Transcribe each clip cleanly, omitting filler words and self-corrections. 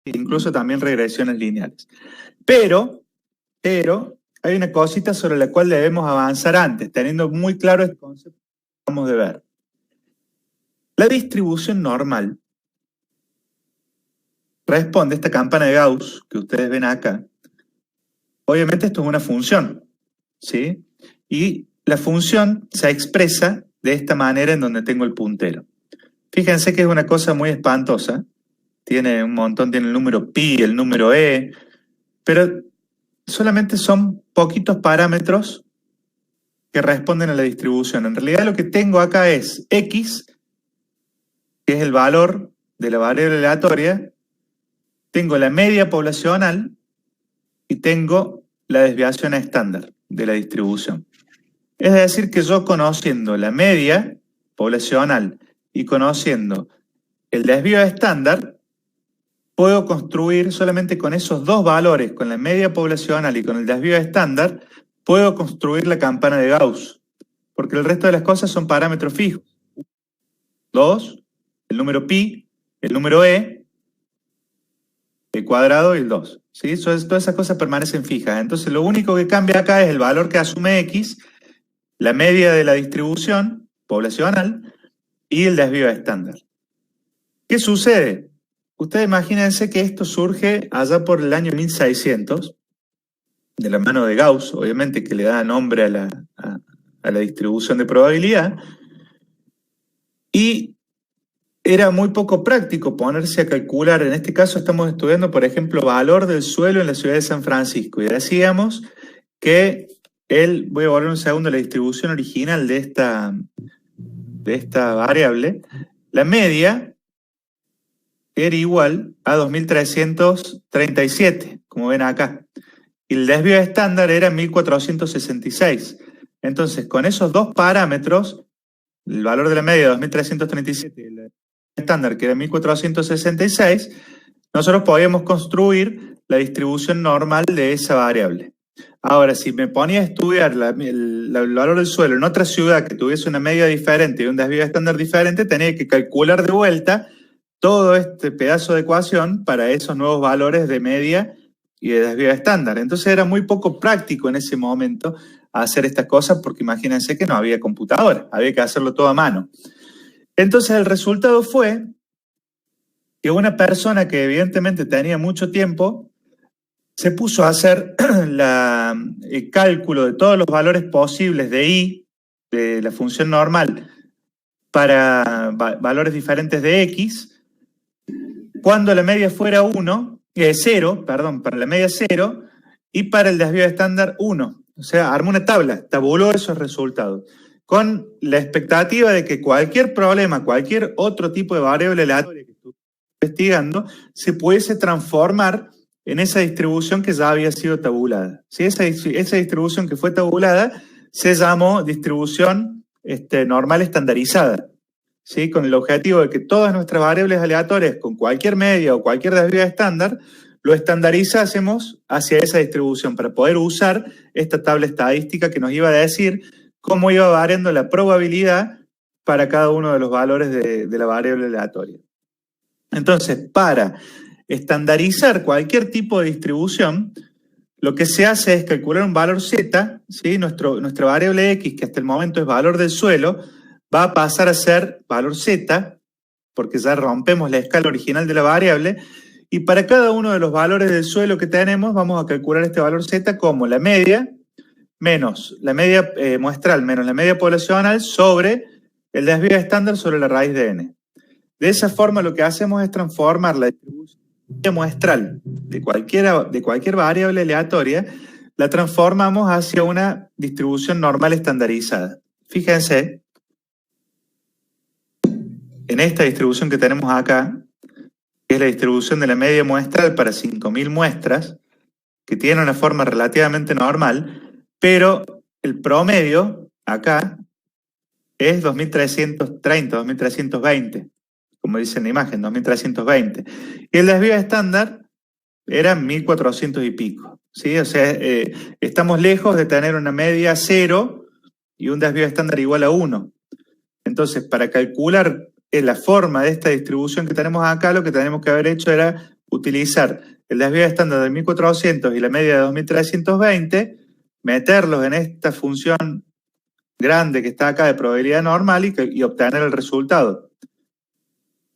incluso también regresiones lineales. Pero hay una cosita sobre la cual debemos avanzar antes, teniendo muy claro este concepto que acabamos de ver. La distribución normal responde a esta campana de Gauss que ustedes ven acá. Obviamente esto es una función, ¿sí? Y la función se expresa de esta manera en donde tengo el puntero. Fíjense que es una cosa muy espantosa. Tiene un montón, tiene el número pi, el número e, pero solamente son poquitos parámetros que responden a la distribución. En realidad lo que tengo acá es x, que es el valor de la variable aleatoria, tengo la media poblacional y tengo la desviación estándar de la distribución. Es decir, que yo conociendo la media poblacional y conociendo el desvío estándar, puedo construir solamente con esos dos valores, con la media poblacional y con el desvío estándar, puedo construir la campana de Gauss, porque el resto de las cosas son parámetros fijos. 2, el número pi, el número e, el cuadrado y el 2. ¿Sí? Todas esas cosas permanecen fijas. Entonces lo único que cambia acá es el valor que asume x, la media de la distribución poblacional y el desvío estándar. ¿Qué sucede? Ustedes imagínense que esto surge allá por el año 1600, de la mano de Gauss, obviamente, que le da nombre a la distribución de probabilidad, y era muy poco práctico ponerse a calcular. En este caso estamos estudiando, por ejemplo, valor del suelo en la ciudad de San Francisco, y decíamos que voy a volver un segundo a la distribución original de esta variable, la media era igual a 2337, como ven acá. Y el desvío estándar era 1466. Entonces, con esos dos parámetros, el valor de la media 2337 y el estándar que era 1466, nosotros podíamos construir la distribución normal de esa variable. Ahora, si me ponía a estudiar el valor del suelo en otra ciudad que tuviese una media diferente y un desvío estándar diferente, tenía que calcular de vuelta todo este pedazo de ecuación para esos nuevos valores de media y de desvío estándar. Entonces era muy poco práctico en ese momento hacer estas cosas porque imagínense que no había computadora, había que hacerlo todo a mano. Entonces el resultado fue que una persona que evidentemente tenía mucho tiempo se puso a hacer el cálculo de todos los valores posibles de i, de la función normal, para valores diferentes de x, cuando la media fuera 0, para la media 0, y para el desvío estándar 1. O sea, armó una tabla, tabuló esos resultados, con la expectativa de que cualquier problema, cualquier otro tipo de variable aleatoria que estuviera investigando, se pudiese transformar en esa distribución que ya había sido tabulada. ¿Sí? Esa distribución que fue tabulada se llamó distribución normal estandarizada. ¿Sí? Con el objetivo de que todas nuestras variables aleatorias con cualquier media o cualquier desvío estándar lo estandarizásemos hacia esa distribución para poder usar esta tabla estadística que nos iba a decir cómo iba variando la probabilidad para cada uno de los valores de la variable aleatoria. Entonces, para estandarizar cualquier tipo de distribución, lo que se hace es calcular un valor z, ¿sí? Nuestra variable x, que hasta el momento es valor del suelo, va a pasar a ser valor z, porque ya rompemos la escala original de la variable, y para cada uno de los valores del suelo que tenemos, vamos a calcular este valor z como la media menos la media muestral menos la media poblacional sobre el desvío estándar sobre la raíz de n. De esa forma lo que hacemos es transformar la distribución muestral de cualquier variable aleatoria, la transformamos hacia una distribución normal estandarizada. Fíjense en esta distribución que tenemos acá, que es la distribución de la media muestral para 5.000 muestras, que tiene una forma relativamente normal, pero el promedio acá es 2330, 2320, como dice en la imagen, 2320. Y el desvío estándar era 1400 y pico. ¿Sí? O sea, estamos lejos de tener una media 0 y un desvío estándar igual a 1. Entonces, para calcular la forma de esta distribución que tenemos acá, lo que tenemos que haber hecho era utilizar el desvío estándar de 1400 y la media de 2320, meterlos en esta función grande que está acá de probabilidad normal y obtener el resultado.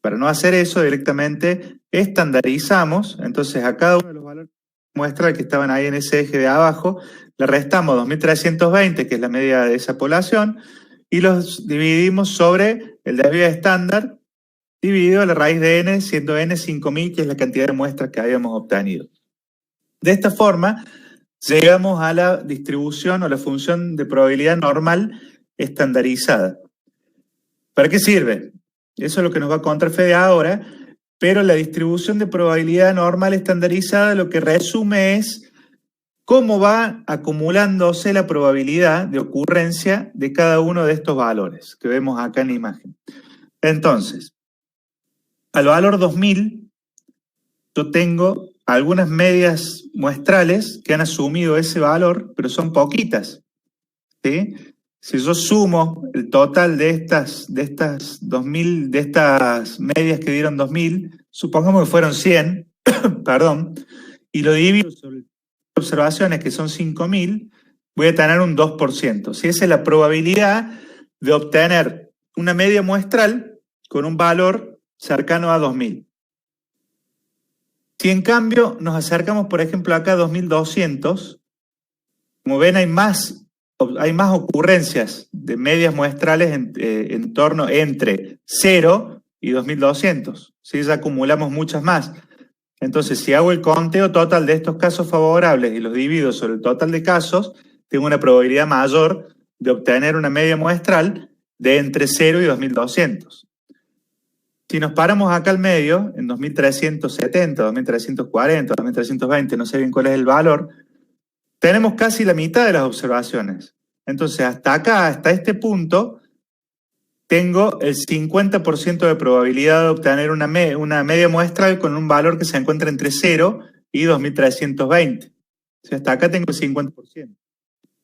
Para no hacer eso, directamente estandarizamos, entonces a cada uno de los valores muestra que estaban ahí en ese eje de abajo, le restamos 2320, que es la media de esa población, y los dividimos sobre el desvío estándar, dividido la raíz de n, siendo n 5000, que es la cantidad de muestras que habíamos obtenido. De esta forma, llegamos a la distribución o la función de probabilidad normal estandarizada. ¿Para qué sirve? Eso es lo que nos va a contar Fede ahora, pero la distribución de probabilidad normal estandarizada lo que resume es cómo va acumulándose la probabilidad de ocurrencia de cada uno de estos valores que vemos acá en la imagen. Entonces, al valor 2000, yo tengo algunas medias muestrales que han asumido ese valor, pero son poquitas, ¿sí? Si yo sumo el total de estas medias que dieron 2000, supongamos que fueron 100, perdón, y lo divido sobre observaciones que son 5000, voy a tener un 2%. Si esa es la probabilidad de obtener una media muestral con un valor cercano a 2000. Si en cambio nos acercamos, por ejemplo, acá a 2200, como ven hay más ocurrencias de medias muestrales en torno entre 0 y 2200. ¿Sí? Ya acumulamos muchas más. Entonces, si hago el conteo total de estos casos favorables y los divido sobre el total de casos, tengo una probabilidad mayor de obtener una media muestral de entre 0 y 2200. Si nos paramos acá al medio, en 2370, 2340, 2320, no sé bien cuál es el valor, tenemos casi la mitad de las observaciones. Entonces, hasta acá, hasta este punto, tengo el 50% de probabilidad de obtener una media muestral con un valor que se encuentra entre 0 y 2320. O sea, hasta acá tengo el 50%.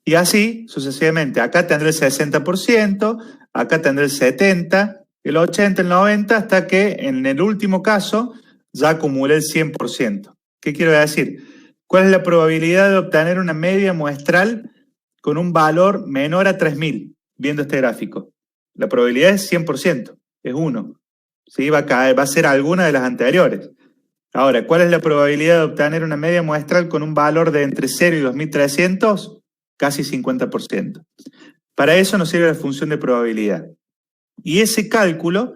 Y así, sucesivamente, acá tendré el 60%, acá tendré el 70%, el 80%, el 90%, hasta que en el último caso ya acumulé el 100%. ¿Qué quiero decir? ¿Cuál es la probabilidad de obtener una media muestral con un valor menor a 3000, viendo este gráfico? La probabilidad es 100%, es 1. ¿Sí? Va a ser alguna de las anteriores. Ahora, ¿cuál es la probabilidad de obtener una media muestral con un valor de entre 0 y 2300? Casi 50%. Para eso nos sirve la función de probabilidad. Y ese cálculo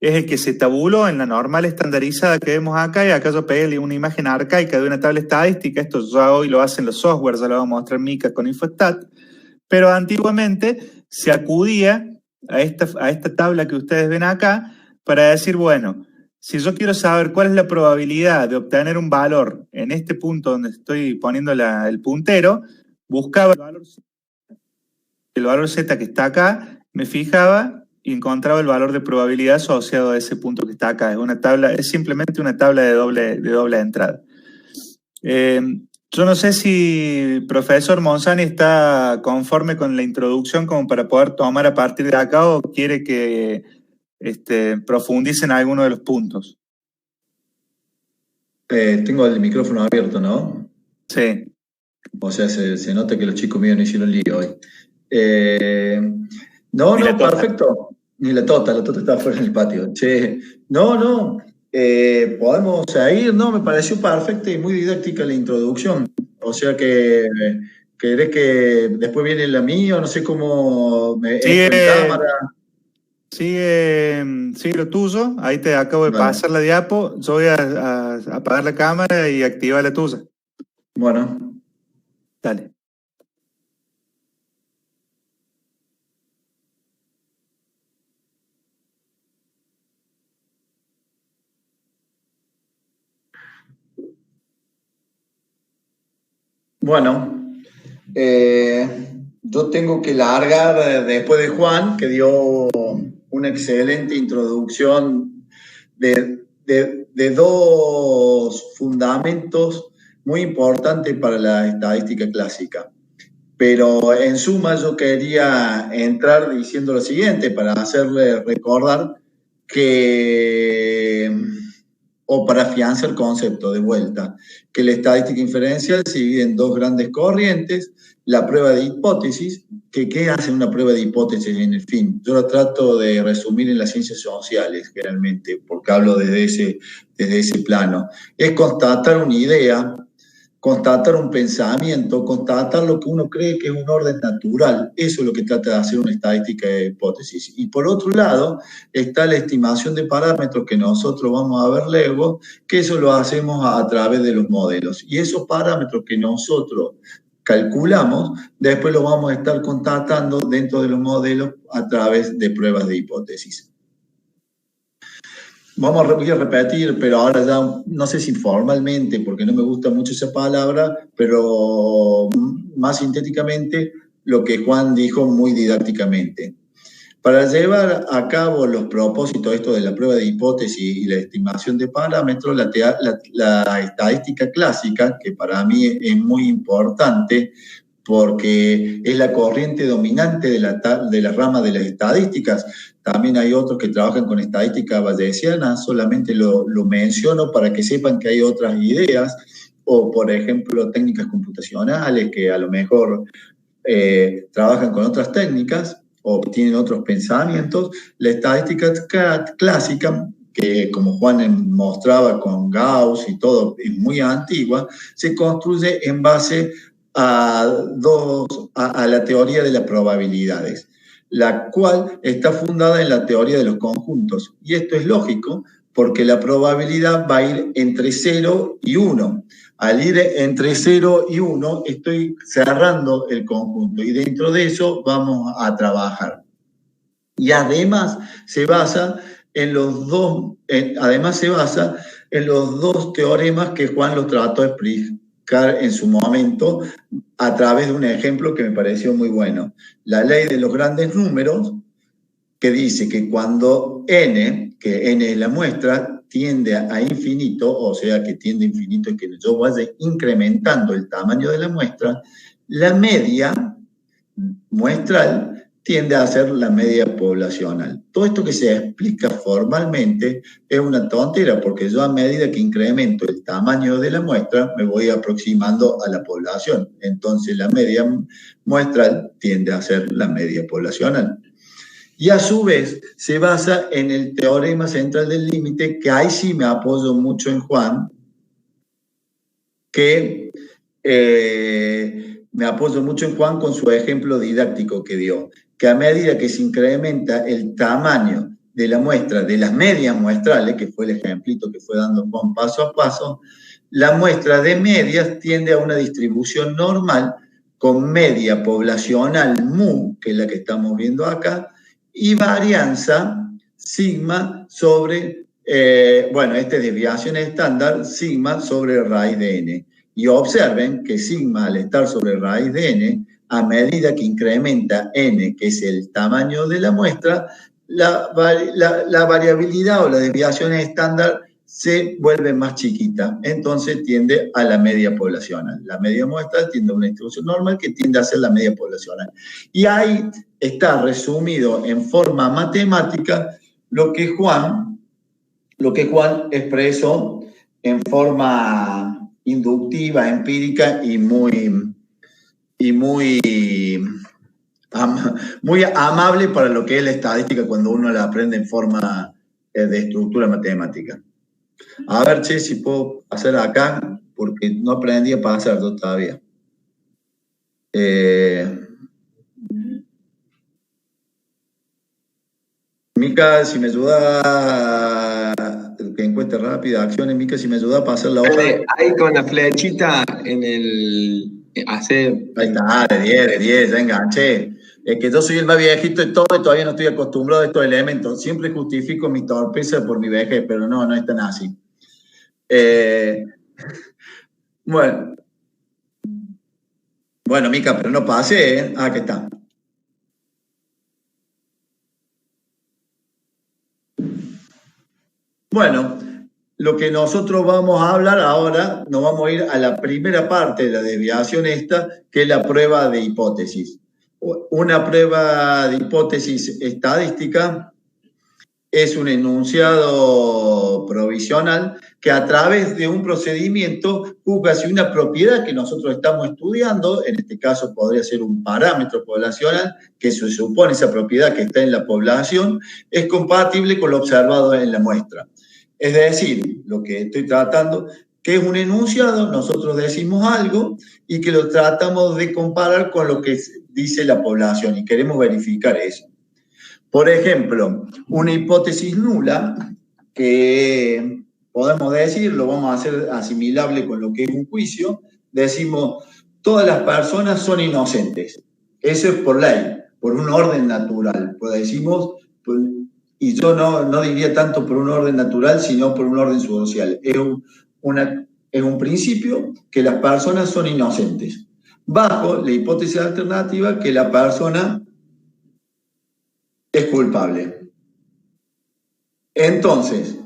es el que se tabuló en la normal estandarizada que vemos acá, y acá yo pegué una imagen arcaica de una tabla estadística. Esto ya hoy lo hacen los softwares, ya lo va a mostrar Mica con Infostat, pero antiguamente se acudía a esta tabla que ustedes ven acá para decir, bueno, si yo quiero saber cuál es la probabilidad de obtener un valor en este punto donde estoy poniendo el puntero, buscaba el valor Z que está acá, me fijaba y encontraba el valor de probabilidad asociado a ese punto que está acá. Es simplemente una tabla de doble entrada. Yo no sé si el profesor Monzani está conforme con la introducción como para poder tomar a partir de acá, o quiere que profundice en alguno de los puntos. Tengo el micrófono abierto, ¿no? Sí. O sea, se nota que los chicos míos no hicieron lío hoy. No, perfecto. Ni la tota está afuera en el patio. Che, no. Podemos seguir, ¿no? Me pareció perfecta y muy didáctica la introducción. O sea que querés que después viene la mía, o no sé cómo me en cámara. Sigue lo tuyo. Ahí te acabo de pasar la diapo. Yo voy a apagar la cámara y activar la tuya. Bueno. Dale. Bueno, yo tengo que largar después de Juan, que dio una excelente introducción de dos fundamentos muy importantes para la estadística clásica. Pero en suma yo quería entrar diciendo lo siguiente, para hacerle recordar que o para afianzar el concepto de vuelta, que la estadística inferencial se divide en dos grandes corrientes, la prueba de hipótesis, que ¿qué hace una prueba de hipótesis en el fin? Yo lo trato de resumir en las ciencias sociales, generalmente, porque hablo desde ese plano. Es constatar una idea, constatar un pensamiento, constatar lo que uno cree que es un orden natural. Eso es lo que trata de hacer una estadística de hipótesis. Y por otro lado, está la estimación de parámetros que nosotros vamos a ver luego, que eso lo hacemos a través de los modelos. Y esos parámetros que nosotros calculamos, después los vamos a estar constatando dentro de los modelos a través de pruebas de hipótesis. Voy a repetir, pero ahora ya, no sé si formalmente, porque no me gusta mucho esa palabra, pero más sintéticamente, lo que Juan dijo muy didácticamente. Para llevar a cabo los propósitos esto de la prueba de hipótesis y la estimación de parámetros, la estadística clásica, que para mí es muy importante, porque es la corriente dominante de la rama de las estadísticas. También hay otros que trabajan con estadística bayesiana, solamente lo menciono para que sepan que hay otras ideas, o por ejemplo técnicas computacionales que a lo mejor trabajan con otras técnicas o tienen otros pensamientos. La estadística clásica, que como Juan mostraba con Gauss y todo, es muy antigua, se construye en base a la teoría de las probabilidades, la cual está fundada en la teoría de los conjuntos. Y esto es lógico, porque la probabilidad va a ir entre 0 y 1. Al ir entre 0 y 1, estoy cerrando el conjunto, y dentro de eso vamos a trabajar. Y además se basa en los dos teoremas que Juan los trató de explicar en su momento a través de un ejemplo que me pareció muy bueno. La ley de los grandes números, que dice que cuando n, que n es la muestra, tiende a infinito, o sea que tiende a infinito, es que yo vaya incrementando el tamaño de la muestra, la media muestral tiende a ser la media poblacional. Todo esto que se explica formalmente es una tontera, porque yo a medida que incremento el tamaño de la muestra, me voy aproximando a la población. Entonces la media muestral tiende a ser la media poblacional. Y a su vez se basa en el teorema central del límite, que ahí sí me apoyo mucho en Juan, me apoyo mucho en Juan con su ejemplo didáctico que dio, que a medida que se incrementa el tamaño de la muestra, de las medias muestrales, que fue el ejemplito que fue dando Juan paso a paso, la muestra de medias tiende a una distribución normal con media poblacional mu, que es la que estamos viendo acá, y varianza sigma sobre, esta es desviación estándar, sigma sobre raíz de n. Y observen que sigma, al estar sobre raíz de n, a medida que incrementa n, que es el tamaño de la muestra, la variabilidad o la desviación estándar se vuelve más chiquita. Entonces tiende a la media poblacional. La media muestral tiende a una distribución normal que tiende a ser la media poblacional. Y ahí está resumido en forma matemática lo que Juan expresó en forma inductiva, empírica y muy amable para lo que es la estadística cuando uno la aprende en forma de estructura matemática. A ver, che, si puedo pasar acá, porque no aprendí a pasar yo todavía. Mica, si me ayuda, que encuentre rápida, acciones, Mica, si me ayuda a pasar la hoja. Ahí con la flechita en el... Ahí está, de 10, ya enganché. Es que yo soy el más viejito de todo y todavía no estoy acostumbrado a estos elementos. Siempre justifico mi torpeza por mi vejez, pero no es tan así. Bueno, Mica, pero no pasé, ¿eh? Aquí está. Bueno, lo que nosotros vamos a hablar ahora, nos vamos a ir a la primera parte de la desviación esta, que es la prueba de hipótesis. Una prueba de hipótesis estadística es un enunciado provisional que a través de un procedimiento juzga si una propiedad que nosotros estamos estudiando, en este caso podría ser un parámetro poblacional, que se supone esa propiedad que está en la población, es compatible con lo observado en la muestra. Es decir, lo que estoy tratando, que es un enunciado, nosotros decimos algo y que lo tratamos de comparar con lo que dice la población y queremos verificar eso. Por ejemplo, una hipótesis nula, que podemos decir, lo vamos a hacer asimilable con lo que es un juicio, decimos, todas las personas son inocentes. Eso es por ley, por un orden natural. Pues decimos, y yo no diría tanto por un orden natural, sino por un orden social. Es un principio que las personas son inocentes. Bajo la hipótesis alternativa que la persona es culpable. Entonces,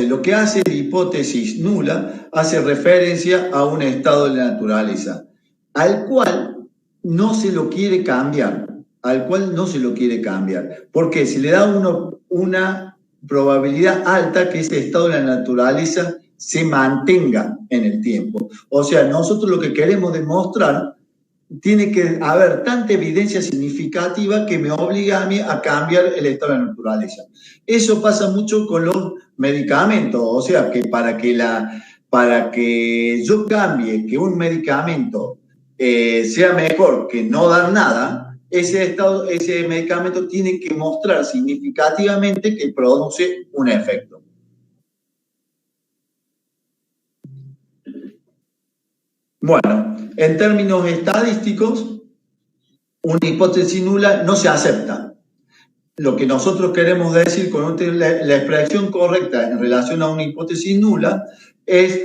lo que hace la hipótesis nula hace referencia a un estado de la naturaleza, al cual no se lo quiere cambiar, porque se le da una probabilidad alta que ese estado de la naturaleza se mantenga en el tiempo. O sea, nosotros lo que queremos demostrar tiene que haber tanta evidencia significativa que me obliga a mí a cambiar el estado de la naturaleza. Eso pasa mucho con los medicamentos, o sea, que para que yo cambie, que un medicamento sea mejor que no dar nada, ese medicamento tiene que mostrar significativamente que produce un efecto. Bueno, en términos estadísticos, una hipótesis nula no se acepta. Lo que nosotros queremos decir con la expresión correcta en relación a una hipótesis nula es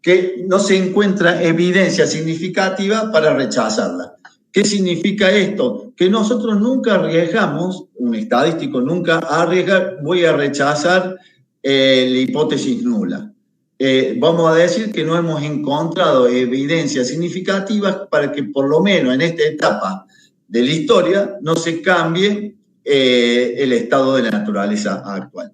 que no se encuentra evidencia significativa para rechazarla. ¿Qué significa esto? Que nosotros nunca arriesgamos, un estadístico nunca arriesga, voy a rechazar la hipótesis nula. Vamos a decir que no hemos encontrado evidencias significativas para que por lo menos en esta etapa de la historia no se cambie el estado de la naturaleza actual.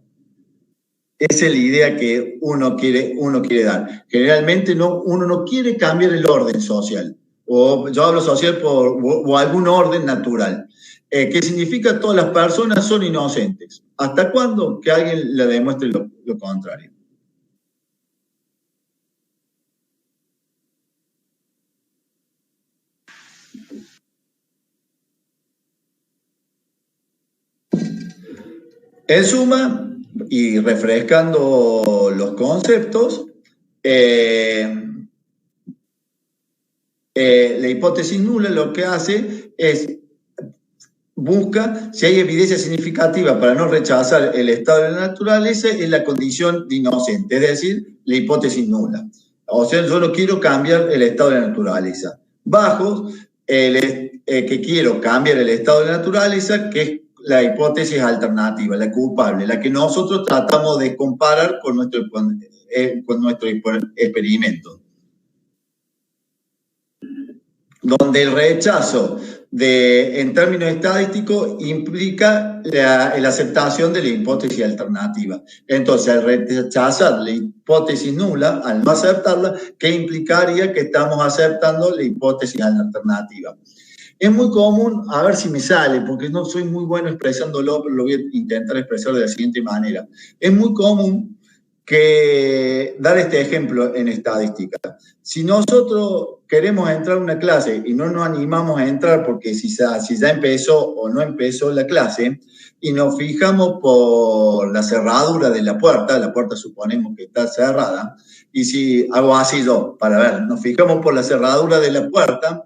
Esa es la idea que uno quiere dar. Generalmente uno no quiere cambiar el orden social, o yo hablo social o algún orden natural, que significa que todas las personas son inocentes. ¿Hasta cuándo? Que alguien le demuestre lo contrario. En suma, y refrescando los conceptos, la hipótesis nula lo que hace es busca si hay evidencia significativa para no rechazar el estado de la naturaleza en la condición de inocente, es decir, la hipótesis nula. O sea, yo no quiero cambiar el estado de la naturaleza. Bajo que quiero cambiar el estado de la naturaleza, que es la hipótesis alternativa, la culpable, la que nosotros tratamos de comparar con nuestro experimento. Donde el rechazo en términos estadísticos implica la aceptación de la hipótesis alternativa. Entonces, al rechazar la hipótesis nula, al no aceptarla, ¿qué implicaría? Que estamos aceptando la hipótesis alternativa. Es muy común, a ver si me sale, porque no soy muy bueno expresándolo, pero lo voy a intentar expresar de la siguiente manera. Es muy común dar este ejemplo en estadística. Si nosotros queremos entrar a una clase y no nos animamos a entrar porque si ya empezó o no empezó la clase, y nos fijamos por la cerradura de la puerta suponemos que está cerrada, y si hago así yo, para ver, nos fijamos por la cerradura de la puerta,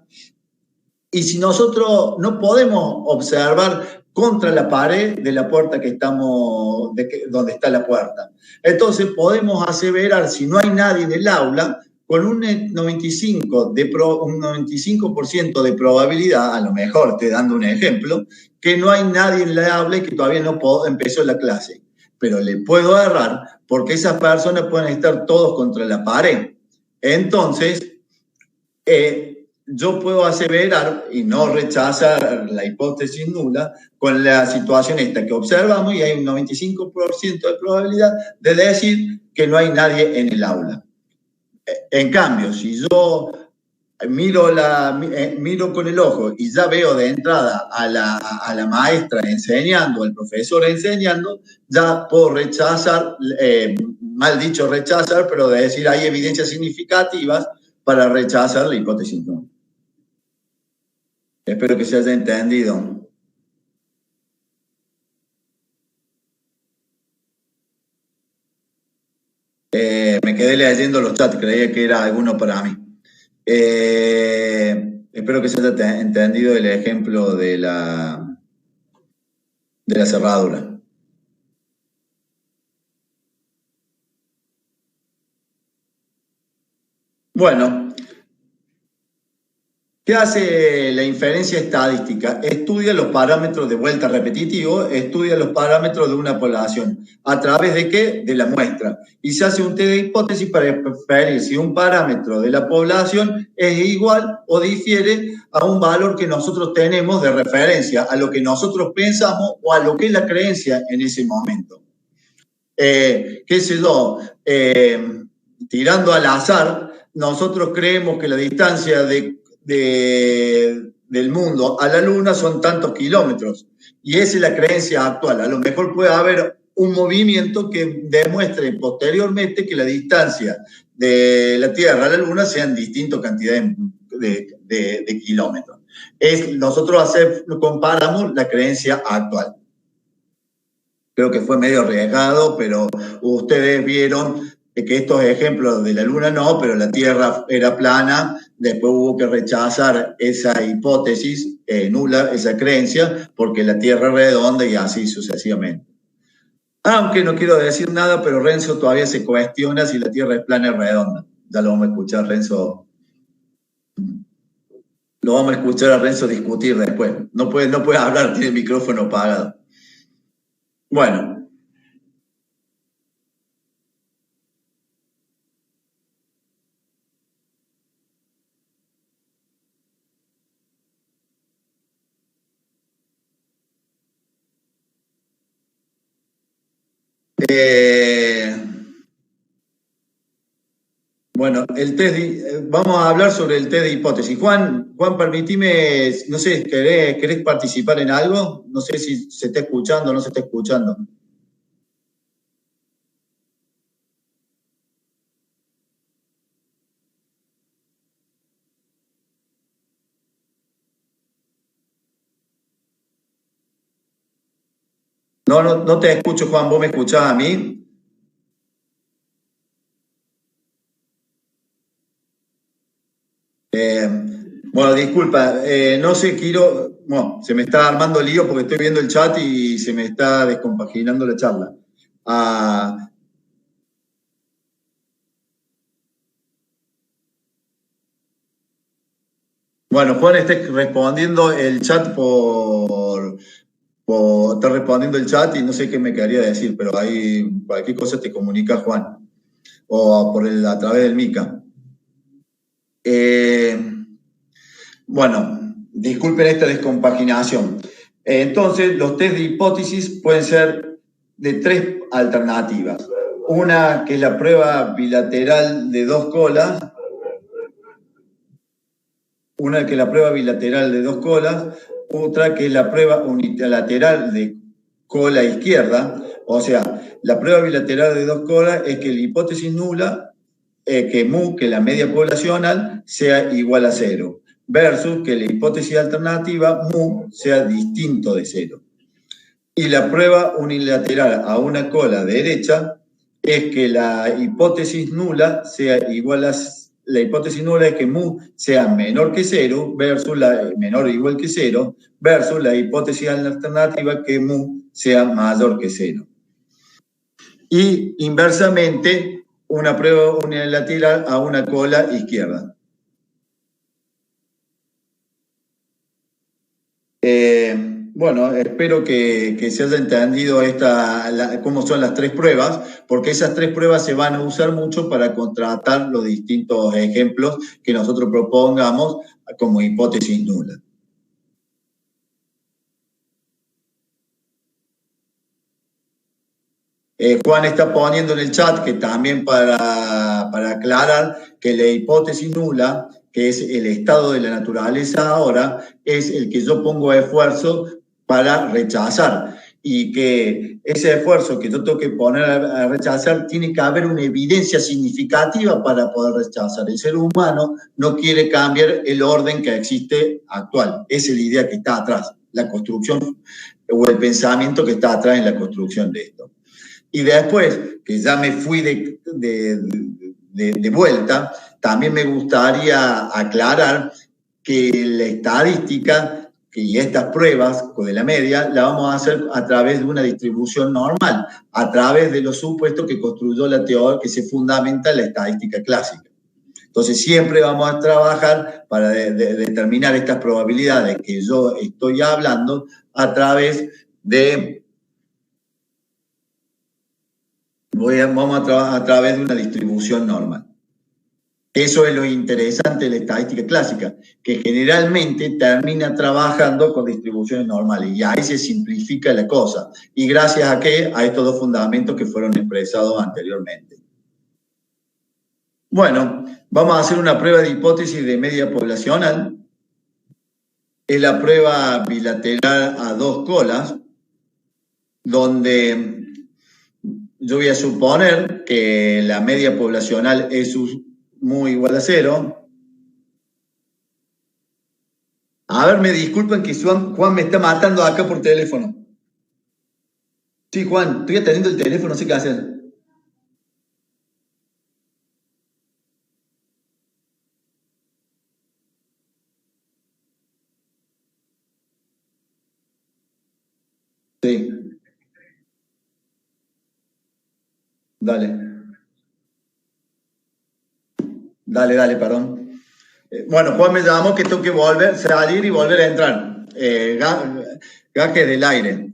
y si nosotros no podemos observar contra la pared de la puerta donde está la puerta, entonces podemos aseverar, si no hay nadie en el aula, con un 95% de probabilidad, a lo mejor estoy dando un ejemplo, que no hay nadie en la aula y que todavía no empezó la clase. Pero le puedo errar porque esas personas pueden estar todos contra la pared. Entonces, yo puedo aseverar y no rechazar la hipótesis nula con la situación esta que observamos, y hay un 95% de probabilidad de decir que no hay nadie en el aula. En cambio, si yo miro con el ojo y ya veo de entrada a la maestra enseñando, al profesor enseñando, ya puedo rechazar, mal dicho rechazar, pero de decir hay evidencias significativas para rechazar la hipótesis nula. Espero que se haya entendido. Me quedé leyendo los chats, creía que era alguno para mí. Espero que se haya entendido el ejemplo de la cerradura. Bueno, ¿qué hace la inferencia estadística? Estudia los parámetros de vuelta repetitivo, estudia los parámetros de una población. ¿A través de qué? De la muestra. Y se hace un test de hipótesis para inferir si un parámetro de la población es igual o difiere a un valor que nosotros tenemos de referencia, a lo que nosotros pensamos o a lo que es la creencia en ese momento. ¿Qué sé yo? Tirando al azar, nosotros creemos que la distancia del mundo a la Luna son tantos kilómetros, y esa es la creencia actual. A lo mejor puede haber un movimiento que demuestre posteriormente que la distancia de la Tierra a la Luna sean distintas cantidades de kilómetros. Nosotros comparamos la creencia actual. Creo que fue medio arriesgado, pero ustedes vieron que estos ejemplos de la Luna no, pero la Tierra era plana. Después hubo que rechazar esa hipótesis nula, esa creencia, porque la Tierra es redonda, y así sucesivamente. Aunque no quiero decir nada, pero Renzo todavía se cuestiona si la Tierra es plana o redonda. Ya lo vamos a escuchar, Renzo. Lo vamos a escuchar a Renzo discutir después. No puede hablar, tiene el micrófono apagado. Bueno. Bueno, vamos a hablar sobre el test de hipótesis. Juan, permitime, no sé, ¿querés participar en algo? No sé si se está escuchando o no se está escuchando. No te escucho, Juan. ¿Vos me escuchás a mí? Bueno, disculpa, no sé, Quiro, bueno, se me está armando el lío porque estoy viendo el chat y se me está descompaginando la charla. Bueno, Juan está respondiendo el chat está respondiendo el chat y no sé qué me quedaría decir, pero ahí cualquier cosa te comunica Juan, o a través del Mica. Bueno, disculpen esta descompaginación. Entonces, los test de hipótesis pueden ser de 3 alternativas. Una que es la prueba bilateral de 2 colas. Una que es la prueba bilateral de 2 colas. Otra que es la prueba unilateral de cola izquierda. O sea, la prueba bilateral de 2 colas es que la hipótesis nula, que mu, que la media poblacional, sea igual a 0. Versus que la hipótesis alternativa, mu, sea distinto de 0. Y la prueba unilateral a una cola derecha es que la hipótesis nula sea igual a... La hipótesis nula es que mu sea menor que 0, versus menor o igual que 0, versus la hipótesis alternativa que mu sea mayor que 0. Y inversamente, una prueba unilateral a una cola izquierda. Bueno, espero que se haya entendido cómo son las tres pruebas, porque esas tres pruebas se van a usar mucho para contrastar los distintos ejemplos que nosotros propongamos como hipótesis nula. Juan está poniendo en el chat que también para aclarar que la hipótesis nula, que es el estado de la naturaleza ahora, es el que yo pongo esfuerzo para rechazar, y que ese esfuerzo que yo tengo que poner a rechazar tiene que haber una evidencia significativa para poder rechazar. El ser humano no quiere cambiar el orden que existe actual. Esa es la idea que está atrás, la construcción o el pensamiento que está atrás en la construcción de esto. Y después, que ya me fui de vuelta, también me gustaría aclarar que la estadística y estas pruebas de la media la vamos a hacer a través de una distribución normal, a través de los supuestos que construyó la teoría, que se fundamenta en la estadística clásica. Entonces siempre vamos a trabajar para determinar estas probabilidades que yo estoy hablando a través de... Vamos a trabajar a través de una distribución normal. Eso es lo interesante de la estadística clásica, que generalmente termina trabajando con distribuciones normales y ahí se simplifica la cosa. ¿Y gracias a qué? A estos dos fundamentos que fueron expresados anteriormente. Bueno, vamos a hacer una prueba de hipótesis de media poblacional. Es la prueba bilateral a dos colas, donde yo voy a suponer que la media poblacional es muy igual a 0. A ver, me disculpen que Juan me está matando acá por teléfono. Sí, Juan, estoy atendiendo el teléfono, no sé qué hacer. Sí, dale. Dale, perdón. Bueno, Juan me llamó que tengo que salir y volver a entrar. Gajes del aire.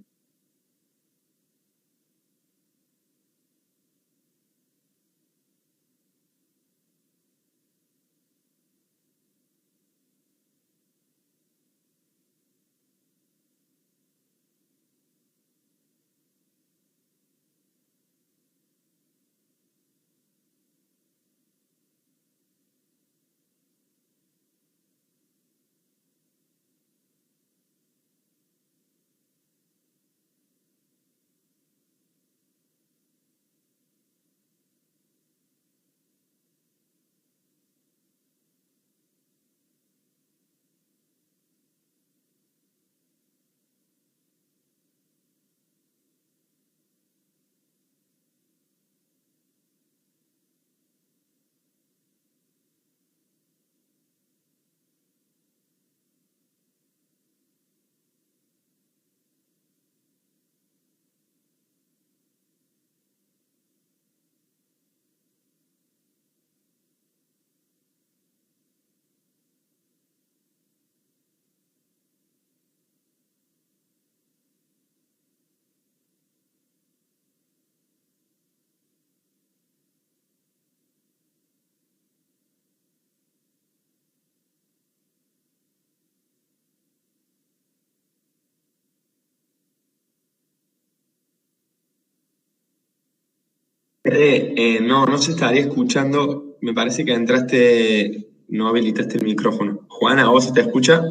No se estaría escuchando. Me parece que entraste, no habilitaste el micrófono. Juana, ¿a vos se te escucha?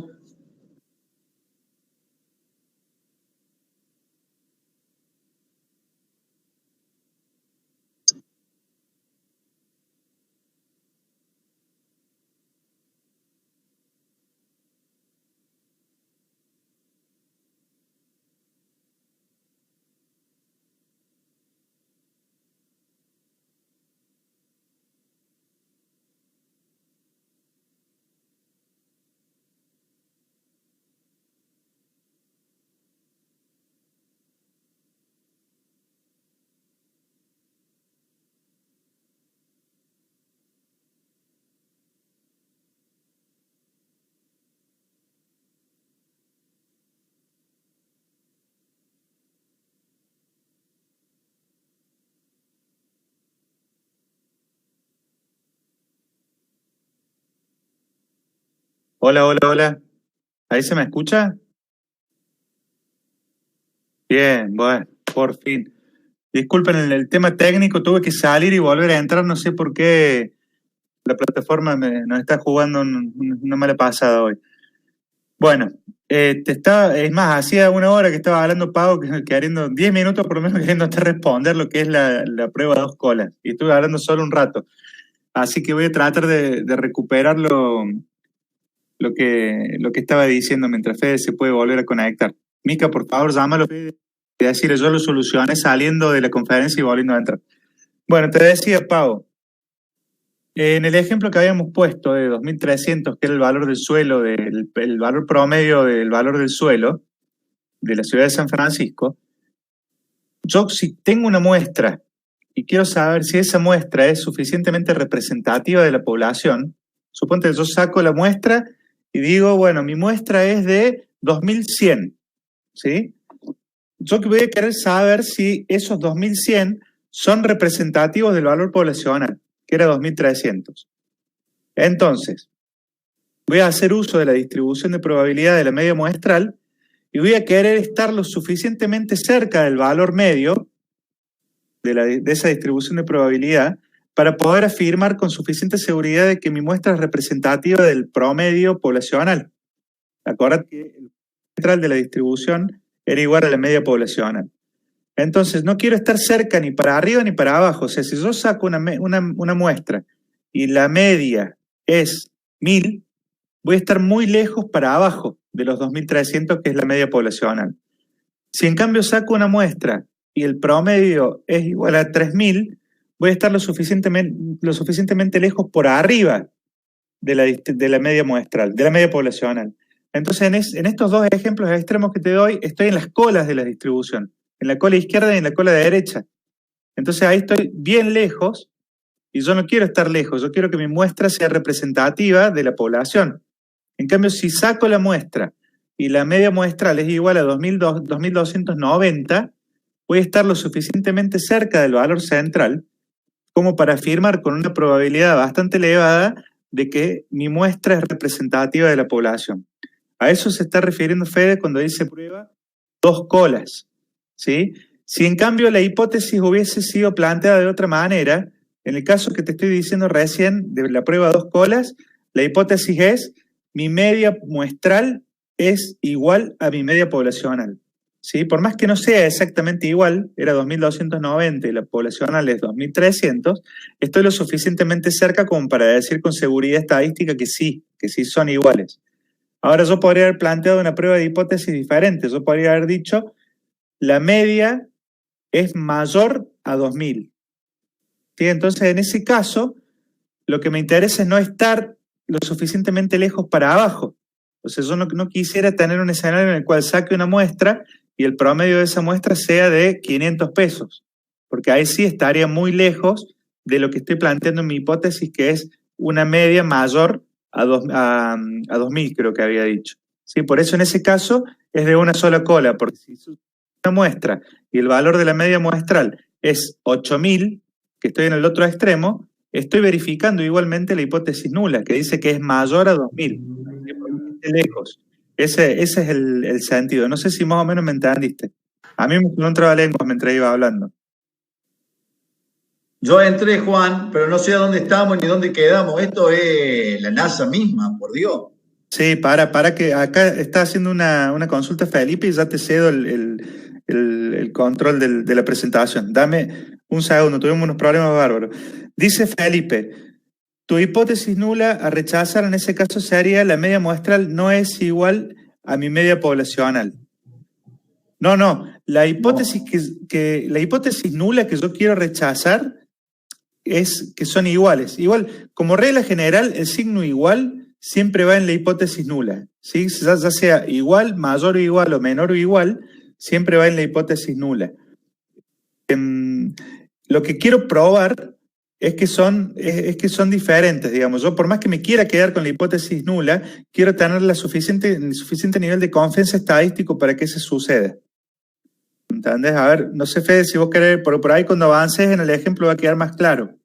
Hola, hola, hola. ¿Ahí se me escucha? Bien, bueno, por fin. Disculpen el tema técnico, tuve que salir y volver a entrar, no sé por qué la plataforma nos está jugando una mala pasada hoy. Bueno, es más, hacía una hora que estaba hablando Pau, queriendo, 10 minutos por lo menos queriendo responder lo que es la prueba de 2 colas, y estuve hablando solo un rato. Así que voy a tratar de recuperar lo que estaba diciendo mientras Fede se puede volver a conectar. Mica, por favor, llámalo, Fede, y decirle, yo lo solucioné saliendo de la conferencia y volviendo a entrar. Bueno, te decía, Pau, en el ejemplo que habíamos puesto de 2.300, que era el valor del suelo, el valor promedio del valor del suelo de la ciudad de San Francisco, yo si tengo una muestra y quiero saber si esa muestra es suficientemente representativa de la población, suponte que yo saco la muestra y digo, bueno, mi muestra es de 2.100, ¿sí? Yo voy a querer saber si esos 2.100 son representativos del valor poblacional, que era 2.300. Entonces, voy a hacer uso de la distribución de probabilidad de la media muestral y voy a querer estar lo suficientemente cerca del valor medio de esa distribución de probabilidad para poder afirmar con suficiente seguridad de que mi muestra es representativa del promedio poblacional. Acordad que el central de la distribución era igual a la media poblacional. Entonces, no quiero estar cerca ni para arriba ni para abajo. O sea, si yo saco una muestra y la media es 1.000, voy a estar muy lejos para abajo de los 2.300, que es la media poblacional. Si en cambio saco una muestra y el promedio es igual a 3.000, voy a estar lo suficientemente lejos por arriba de la media muestral, de la media poblacional. Entonces, en estos dos ejemplos extremos que te doy, estoy en las colas de la distribución, en la cola izquierda y en la cola derecha. Entonces ahí estoy bien lejos y yo no quiero estar lejos, yo quiero que mi muestra sea representativa de la población. En cambio, si saco la muestra y la media muestral es igual a 2.290, voy a estar lo suficientemente cerca del valor central como para afirmar con una probabilidad bastante elevada de que mi muestra es representativa de la población. A eso se está refiriendo Fede cuando dice prueba 2 colas, ¿sí? Si en cambio la hipótesis hubiese sido planteada de otra manera, en el caso que te estoy diciendo recién de la prueba 2 colas, la hipótesis es mi media muestral es igual a mi media poblacional, ¿sí? Por más que no sea exactamente igual, era 2.290 y la poblacional es 2.300, estoy lo suficientemente cerca como para decir con seguridad estadística que sí son iguales. Ahora yo podría haber planteado una prueba de hipótesis diferente. Yo podría haber dicho, la media es mayor a 2.000. ¿Sí? Entonces, en ese caso, lo que me interesa es no estar lo suficientemente lejos para abajo. O sea, yo no quisiera tener un escenario en el cual saque una muestra y el promedio de esa muestra sea de 500 pesos, porque ahí sí estaría muy lejos de lo que estoy planteando en mi hipótesis, que es una media mayor a 2.000, creo que había dicho. ¿Sí? Por eso en ese caso es de una sola cola, porque si una muestra y el valor de la media muestral es 8.000, que estoy en el otro extremo, estoy verificando igualmente la hipótesis nula, que dice que es mayor a 2.000, lejos. Ese es el sentido. No sé si más o menos me entendiste. A mí me sonó un trabalenguas mientras iba hablando. Yo entré, Juan, pero no sé a dónde estamos ni dónde quedamos. Esto es la NASA misma, por Dios. Sí, para que acá está haciendo una consulta Felipe y ya te cedo el control de la presentación. Dame un segundo, tuvimos unos problemas bárbaros. Dice Felipe, tu hipótesis nula a rechazar en ese caso sería la media muestral no es igual a mi media poblacional. No, la hipótesis la hipótesis nula que yo quiero rechazar es que son iguales. Igual, como regla general, el signo igual siempre va en la hipótesis nula, ¿sí? Ya sea igual, mayor o igual o menor o igual, siempre va en la hipótesis nula. Lo que quiero probar es que son diferentes, digamos. Yo, por más que me quiera quedar con la hipótesis nula, quiero tener el suficiente nivel de confianza estadístico para que eso suceda. ¿Entendés? A ver, no sé, Fede, si vos querés, por ahí cuando avances en el ejemplo va a quedar más claro.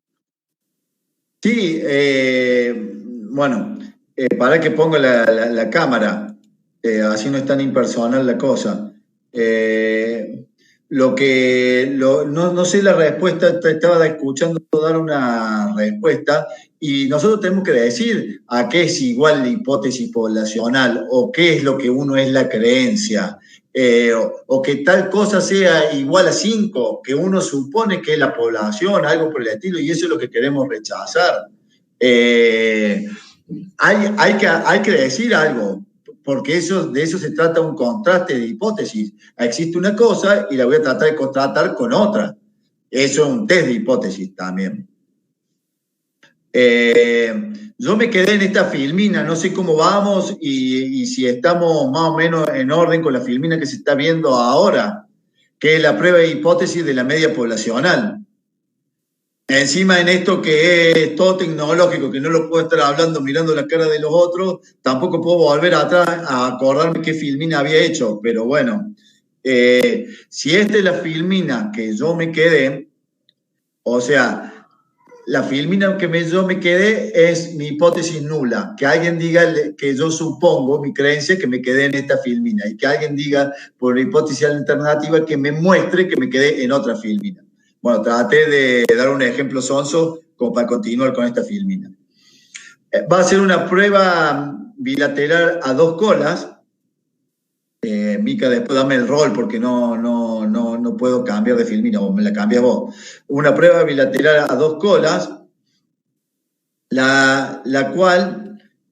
Sí, bueno, Para que ponga la cámara, así no es tan impersonal la cosa. No sé la respuesta, te estaba escuchando dar una respuesta y nosotros tenemos que decir a qué es igual la hipótesis poblacional o qué es lo que uno es la creencia. O que tal cosa sea igual a 5, que uno supone que es la población, algo por el estilo, y eso es lo que queremos rechazar. Hay que decir algo, porque de eso se trata un contraste de hipótesis. Existe una cosa y la voy a tratar de contrastar con otra. Eso es un test de hipótesis también. Yo me quedé en esta filmina, no sé cómo vamos y si estamos más o menos en orden con la filmina que se está viendo ahora, que es la prueba de hipótesis de la media poblacional. Encima en esto que es todo tecnológico, que no lo puedo estar hablando mirando la cara de los otros, tampoco puedo volver atrás a acordarme qué filmina había hecho, pero bueno, si esta es la filmina que yo me quedé, o sea, la filmina que yo me quedé es mi hipótesis nula, que alguien diga que yo supongo, mi creencia, que me quedé en esta filmina, y que alguien diga por hipótesis alternativa que me muestre que me quedé en otra filmina. Bueno, traté de dar un ejemplo sonso como para continuar con esta filmina. Va a ser una prueba bilateral a 2 colas. Mica, después dame el rol porque no puedo cambiar de filmina, o me la cambias vos. Una prueba bilateral a 2 colas, la cual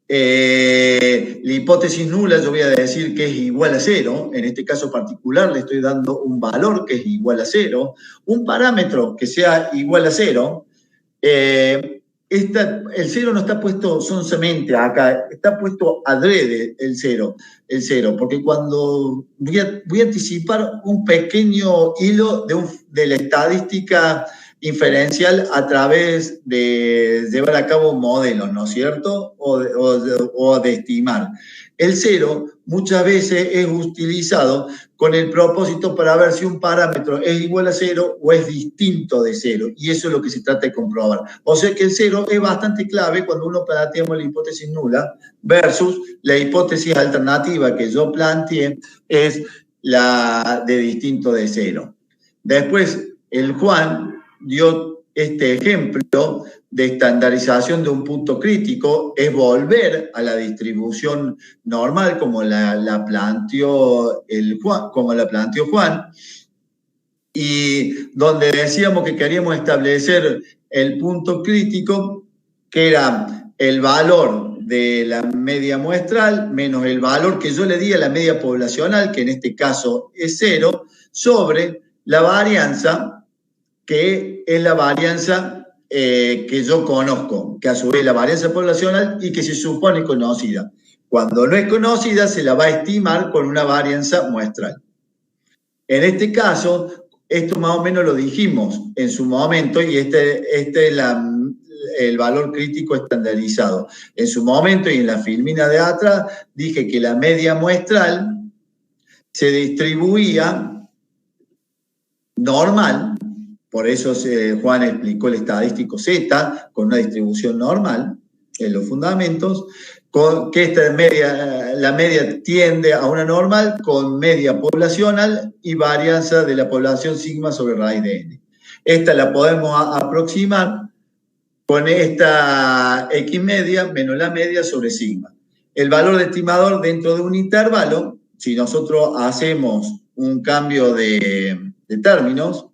la hipótesis nula yo voy a decir que es igual a 0. En este caso particular le estoy dando un valor que es igual a 0, un parámetro que sea igual a 0. El 0 no está puesto sonsamente acá, está puesto adrede el 0, porque cuando voy a anticipar un pequeño hilo de la estadística inferencial a través de llevar a cabo modelos, ¿no es cierto? O de estimar. El 0 muchas veces es utilizado con el propósito para ver si un parámetro es igual a 0 o es distinto de 0, y eso es lo que se trata de comprobar. O sea que el 0 es bastante clave cuando uno planteamos la hipótesis nula versus la hipótesis alternativa que yo planteé, es la de distinto de 0. Después, el Juan dio este ejemplo de estandarización de un punto crítico, es volver a la distribución normal como la planteó Juan, y donde decíamos que queríamos establecer el punto crítico, que era el valor de la media muestral menos el valor que yo le di a la media poblacional, que en este caso es 0, sobre la varianza, que es la varianza que yo conozco, que a su vez es la varianza poblacional y que se supone conocida. Cuando no es conocida, se la va a estimar con una varianza muestral. En este caso, esto más o menos lo dijimos en su momento, y este es el valor crítico estandarizado. En su momento, y en la filmina de atrás, dije que la media muestral se distribuía normal. Por eso Juan explicó el estadístico Z con una distribución normal en los fundamentos, que la media tiende a una normal con media poblacional y varianza de la población sigma sobre raíz de n. Esta la podemos aproximar con esta x media menos la media sobre sigma. El valor de estimador dentro de un intervalo, si nosotros hacemos un cambio de términos,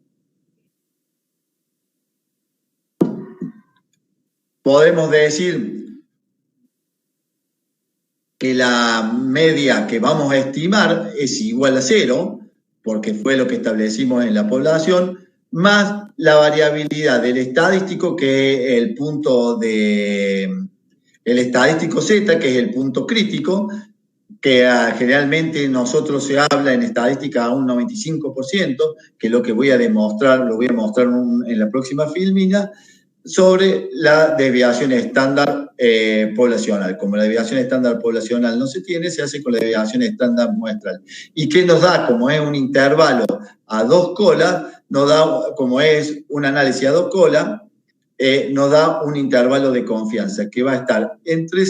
podemos decir que la media que vamos a estimar es igual a 0, porque fue lo que establecimos en la población, más la variabilidad del estadístico, que es el estadístico Z, que es el punto crítico, que generalmente nosotros se habla en estadística a un 95%, que es lo que voy a demostrar, lo voy a mostrar en la próxima filmina, sobre la desviación estándar poblacional. Como la desviación estándar poblacional no se tiene, se hace con la desviación estándar muestral. ¿Y qué nos da? Como es un intervalo a 2 colas, nos da, como es un análisis a 2 colas, nos da un intervalo de confianza que va a estar entre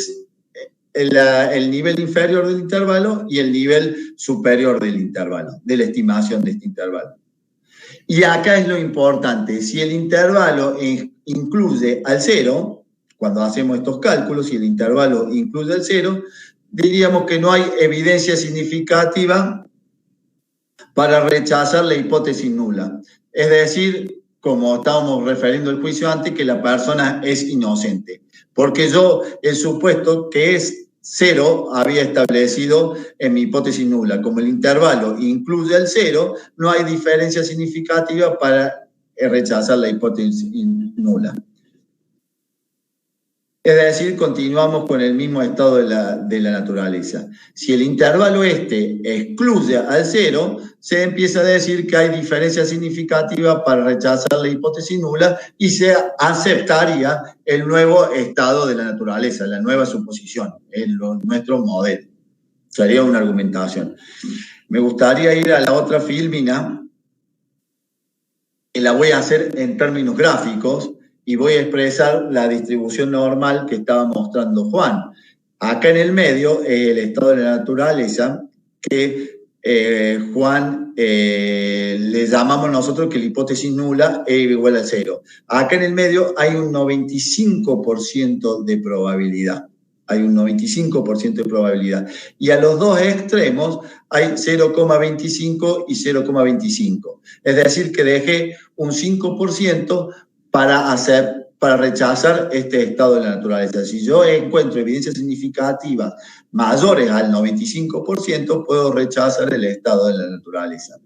el nivel inferior del intervalo y el nivel superior del intervalo, de la estimación de este intervalo. Y acá es lo importante, si el intervalo incluye al cero, cuando hacemos estos cálculos, si el intervalo incluye al cero, diríamos que no hay evidencia significativa para rechazar la hipótesis nula. Es decir, como estábamos refiriendo el juicio antes, que la persona es inocente. Porque yo el supuesto que es cero había establecido en mi hipótesis nula. Como el intervalo incluye el cero, no hay diferencia significativa para rechazar la hipótesis nula. Es decir, continuamos con el mismo estado de la naturaleza. Si el intervalo excluye al cero, se empieza a decir que hay diferencia significativa para rechazar la hipótesis nula y se aceptaría el nuevo estado de la naturaleza, la nueva suposición, nuestro modelo. Sería una argumentación. Me gustaría ir a la otra filmina, que la voy a hacer en términos gráficos, y voy a expresar la distribución normal que estaba mostrando Juan. Acá en el medio, el estado de la naturaleza, que Juan le llamamos nosotros que la hipótesis nula es igual a cero. Acá en el medio hay un 95% de probabilidad. Hay un 95% de probabilidad. Y a los dos extremos hay 0,25 y 0,25. Es decir, que dejé un 5% para rechazar este estado de la naturaleza. Si yo encuentro evidencias significativas mayores al 95%, puedo rechazar el estado de la naturaleza.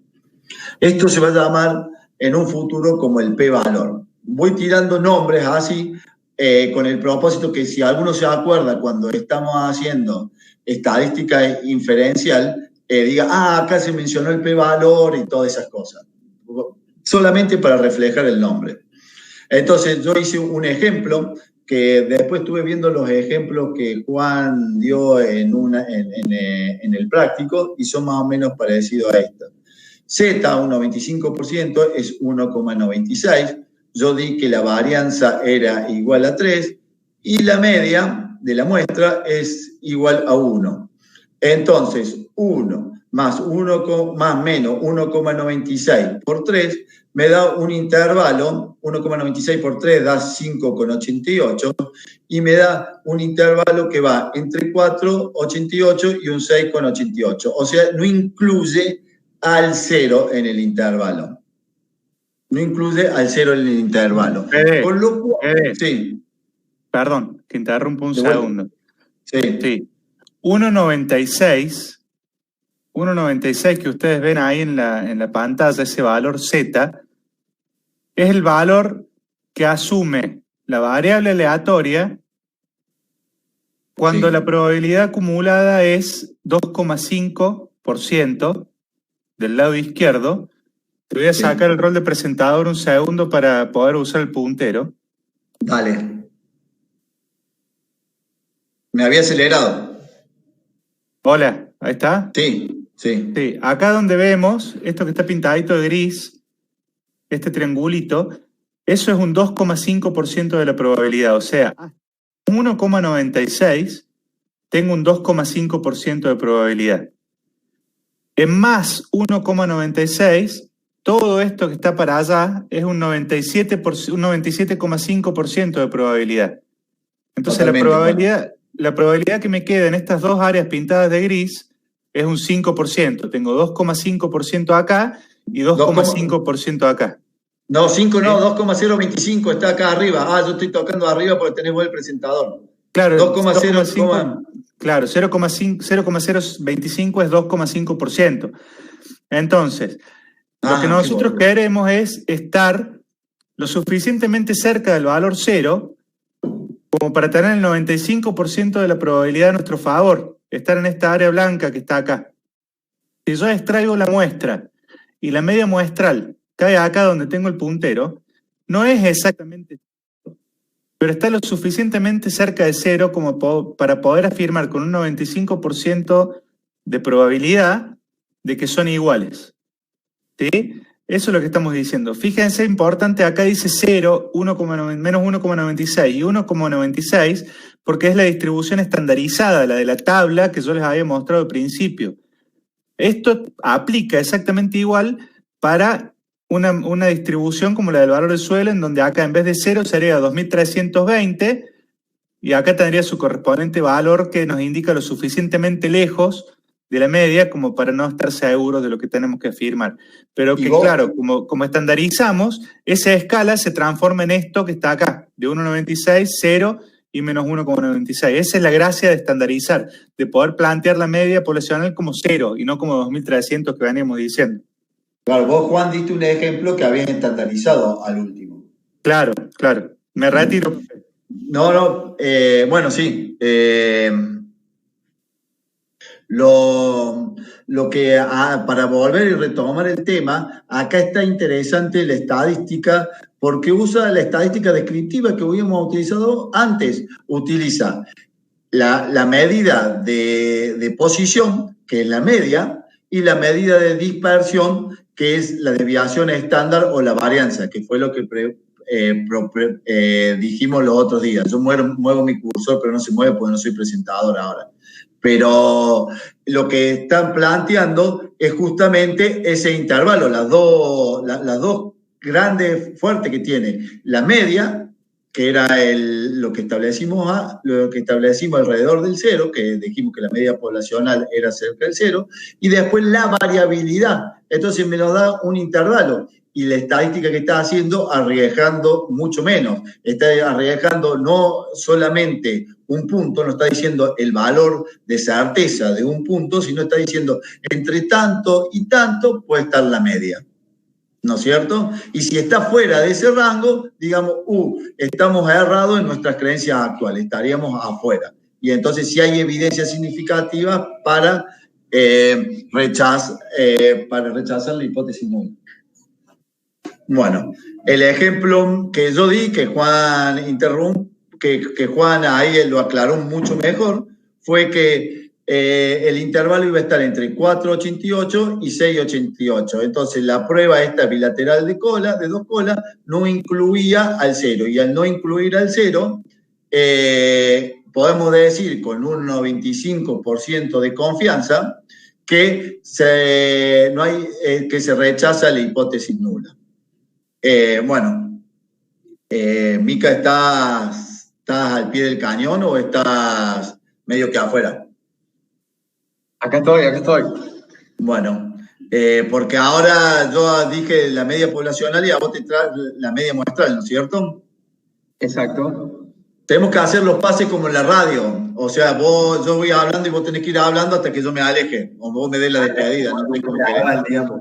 Esto se va a llamar en un futuro como el p-valor. Voy tirando nombres así, con el propósito que si alguno se acuerda cuando estamos haciendo estadística inferencial, diga, acá se mencionó el p-valor y todas esas cosas. Solamente para reflejar el nombre. Entonces yo hice un ejemplo que después estuve viendo los ejemplos que Juan dio en el práctico y son más o menos parecidos a esto. Z, un 95%, es 1,96. Yo di que la varianza era igual a 3 y la media de la muestra es igual a 1. Entonces, 1 más menos 1,96 por 3 me da un intervalo, 1,96 por 3 da 5,88 y me da un intervalo que va entre 4,88 y un 6,88. O sea, no incluye al cero en el intervalo. No incluye al cero en el intervalo. Con lo cual, sí. Perdón, que interrumpo un segundo. Sí. 1,96 que ustedes ven ahí en la pantalla, ese valor Z, es el valor que asume la variable aleatoria cuando la probabilidad acumulada es 2,5% del lado izquierdo. Te voy a sacar el rol de presentador un segundo para poder usar el puntero. Dale. Me había acelerado. Hola, ¿ahí está? Sí. Acá donde vemos, esto que está pintadito de gris, este triangulito, eso es un 2,5% de la probabilidad. O sea, 1,96 tengo un 2,5% de probabilidad. En más 1,96, todo esto que está para allá es un 97,5% de probabilidad. Entonces la probabilidad que me queda en estas dos áreas pintadas de gris es un 5%. Tengo 2,5% acá y 2,5% acá. No, 5 no, 2,025 está acá arriba. Yo estoy tocando arriba porque tenés vos el presentador. Claro, 2,05. Claro, 0,025 es 2,5%. Entonces, lo que nosotros queremos es estar lo suficientemente cerca del valor 0 como para tener el 95% de la probabilidad a nuestro favor, estar en esta área blanca que está acá. Si yo extraigo la muestra y la media muestral cae acá donde tengo el puntero, no es exactamente, pero está lo suficientemente cerca de 0 como para poder afirmar con un 95% de probabilidad de que son iguales. ¿Sí? Eso es lo que estamos diciendo. Fíjense, importante, acá dice 0, menos 1,96 y 1,96 porque es la distribución estandarizada, la de la tabla que yo les había mostrado al principio. Esto aplica exactamente igual para una distribución como la del valor del suelo, en donde acá en vez de 0 sería 2320 y acá tendría su correspondiente valor que nos indica lo suficientemente lejos de la media como para no estar seguros de lo que tenemos que afirmar. Pero que claro, como estandarizamos, esa escala se transforma en esto que está acá, de 1,96, 0 y menos 1,96. Esa es la gracia de estandarizar, de poder plantear la media poblacional como 0 y no como 2.300 que veníamos diciendo. Claro, vos, Juan, diste un ejemplo que habías estandarizado al último. Claro. Me retiro. No, bueno, sí. Lo que, para volver y retomar el tema, acá está interesante la estadística, porque usa la estadística descriptiva que habíamos utilizado antes. Utiliza la medida de posición, que es la media, y la medida de dispersión, que es la desviación estándar o la varianza, que fue lo que dijimos los otros días. Yo muevo mi cursor, pero no se mueve porque no soy presentador ahora. Pero lo que están planteando es justamente ese intervalo, las dos grandes fuertes que tiene. La media, que era lo que establecimos alrededor del 0, que dijimos que la media poblacional era cerca del 0, y después la variabilidad. Entonces me lo da un intervalo. Y la estadística que está haciendo, arriesgando mucho menos. Está arriesgando no solamente un punto, no está diciendo el valor de certeza de un punto, sino está diciendo entre tanto y tanto puede estar la media. ¿No es cierto? Y si está fuera de ese rango, digamos, estamos errados en nuestras creencias actuales, estaríamos afuera. Y entonces sí hay evidencia significativa para rechazar la hipótesis nula. Bueno, el ejemplo que yo di, que Juan que Juan ahí lo aclaró mucho mejor, fue que el intervalo iba a estar entre 4,88 y 6,88. Entonces la prueba esta bilateral de dos colas, no incluía al 0. Y al no incluir al 0, podemos decir con un 95% de confianza que se rechaza la hipótesis nula. Mica, ¿estás al pie del cañón o estás medio que afuera? Acá estoy. Bueno, porque ahora yo dije la media poblacional y a vos te traes la media muestral, ¿no es cierto? Exacto. Tenemos que hacer los pases como en la radio. O sea, yo voy hablando y vos tenés que ir hablando hasta que yo me aleje. O vos me des la despedida, ¿no? Digamos.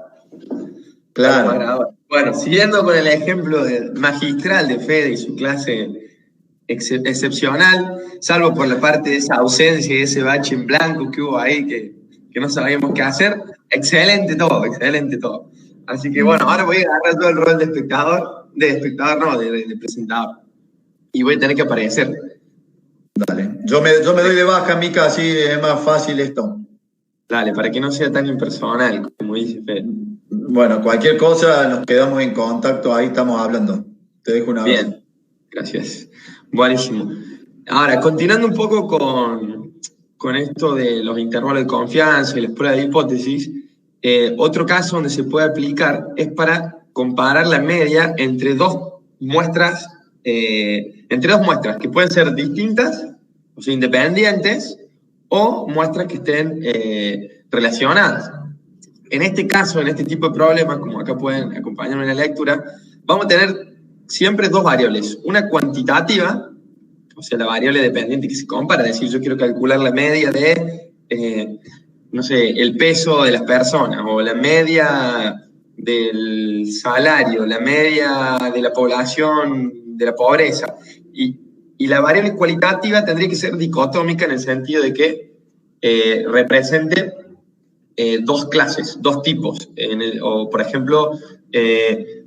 Claro. Bueno, siguiendo con el ejemplo magistral de Fede y su clase excepcional, salvo por la parte de esa ausencia y ese bache en blanco que hubo ahí que no sabíamos qué hacer, excelente todo. Así que bueno, ahora voy a agarrar todo el rol de presentador. Y voy a tener que aparecer. Dale, yo me doy de baja, Mica, así es más fácil esto. Dale, para que no sea tan impersonal, como dice Fede. Bueno, cualquier cosa nos quedamos en contacto, ahí estamos hablando. Te dejo una vez. Bien, gracias. Buenísimo. Ahora, continuando un poco con esto de los intervalos de confianza y las pruebas de hipótesis, otro caso donde se puede aplicar es para comparar la media entre dos muestras que pueden ser distintas, o sea, independientes, o muestras que estén relacionadas. En este caso, en este tipo de problemas, como acá pueden acompañarme en la lectura, vamos a tener siempre dos variables. Una cuantitativa, o sea, la variable dependiente que se compara, es decir, yo quiero calcular la media de, el peso de las personas, o la media del salario, la media de la población, de la pobreza. Y la variable cualitativa tendría que ser dicotómica en el sentido de que represente dos clases, dos tipos, o por ejemplo,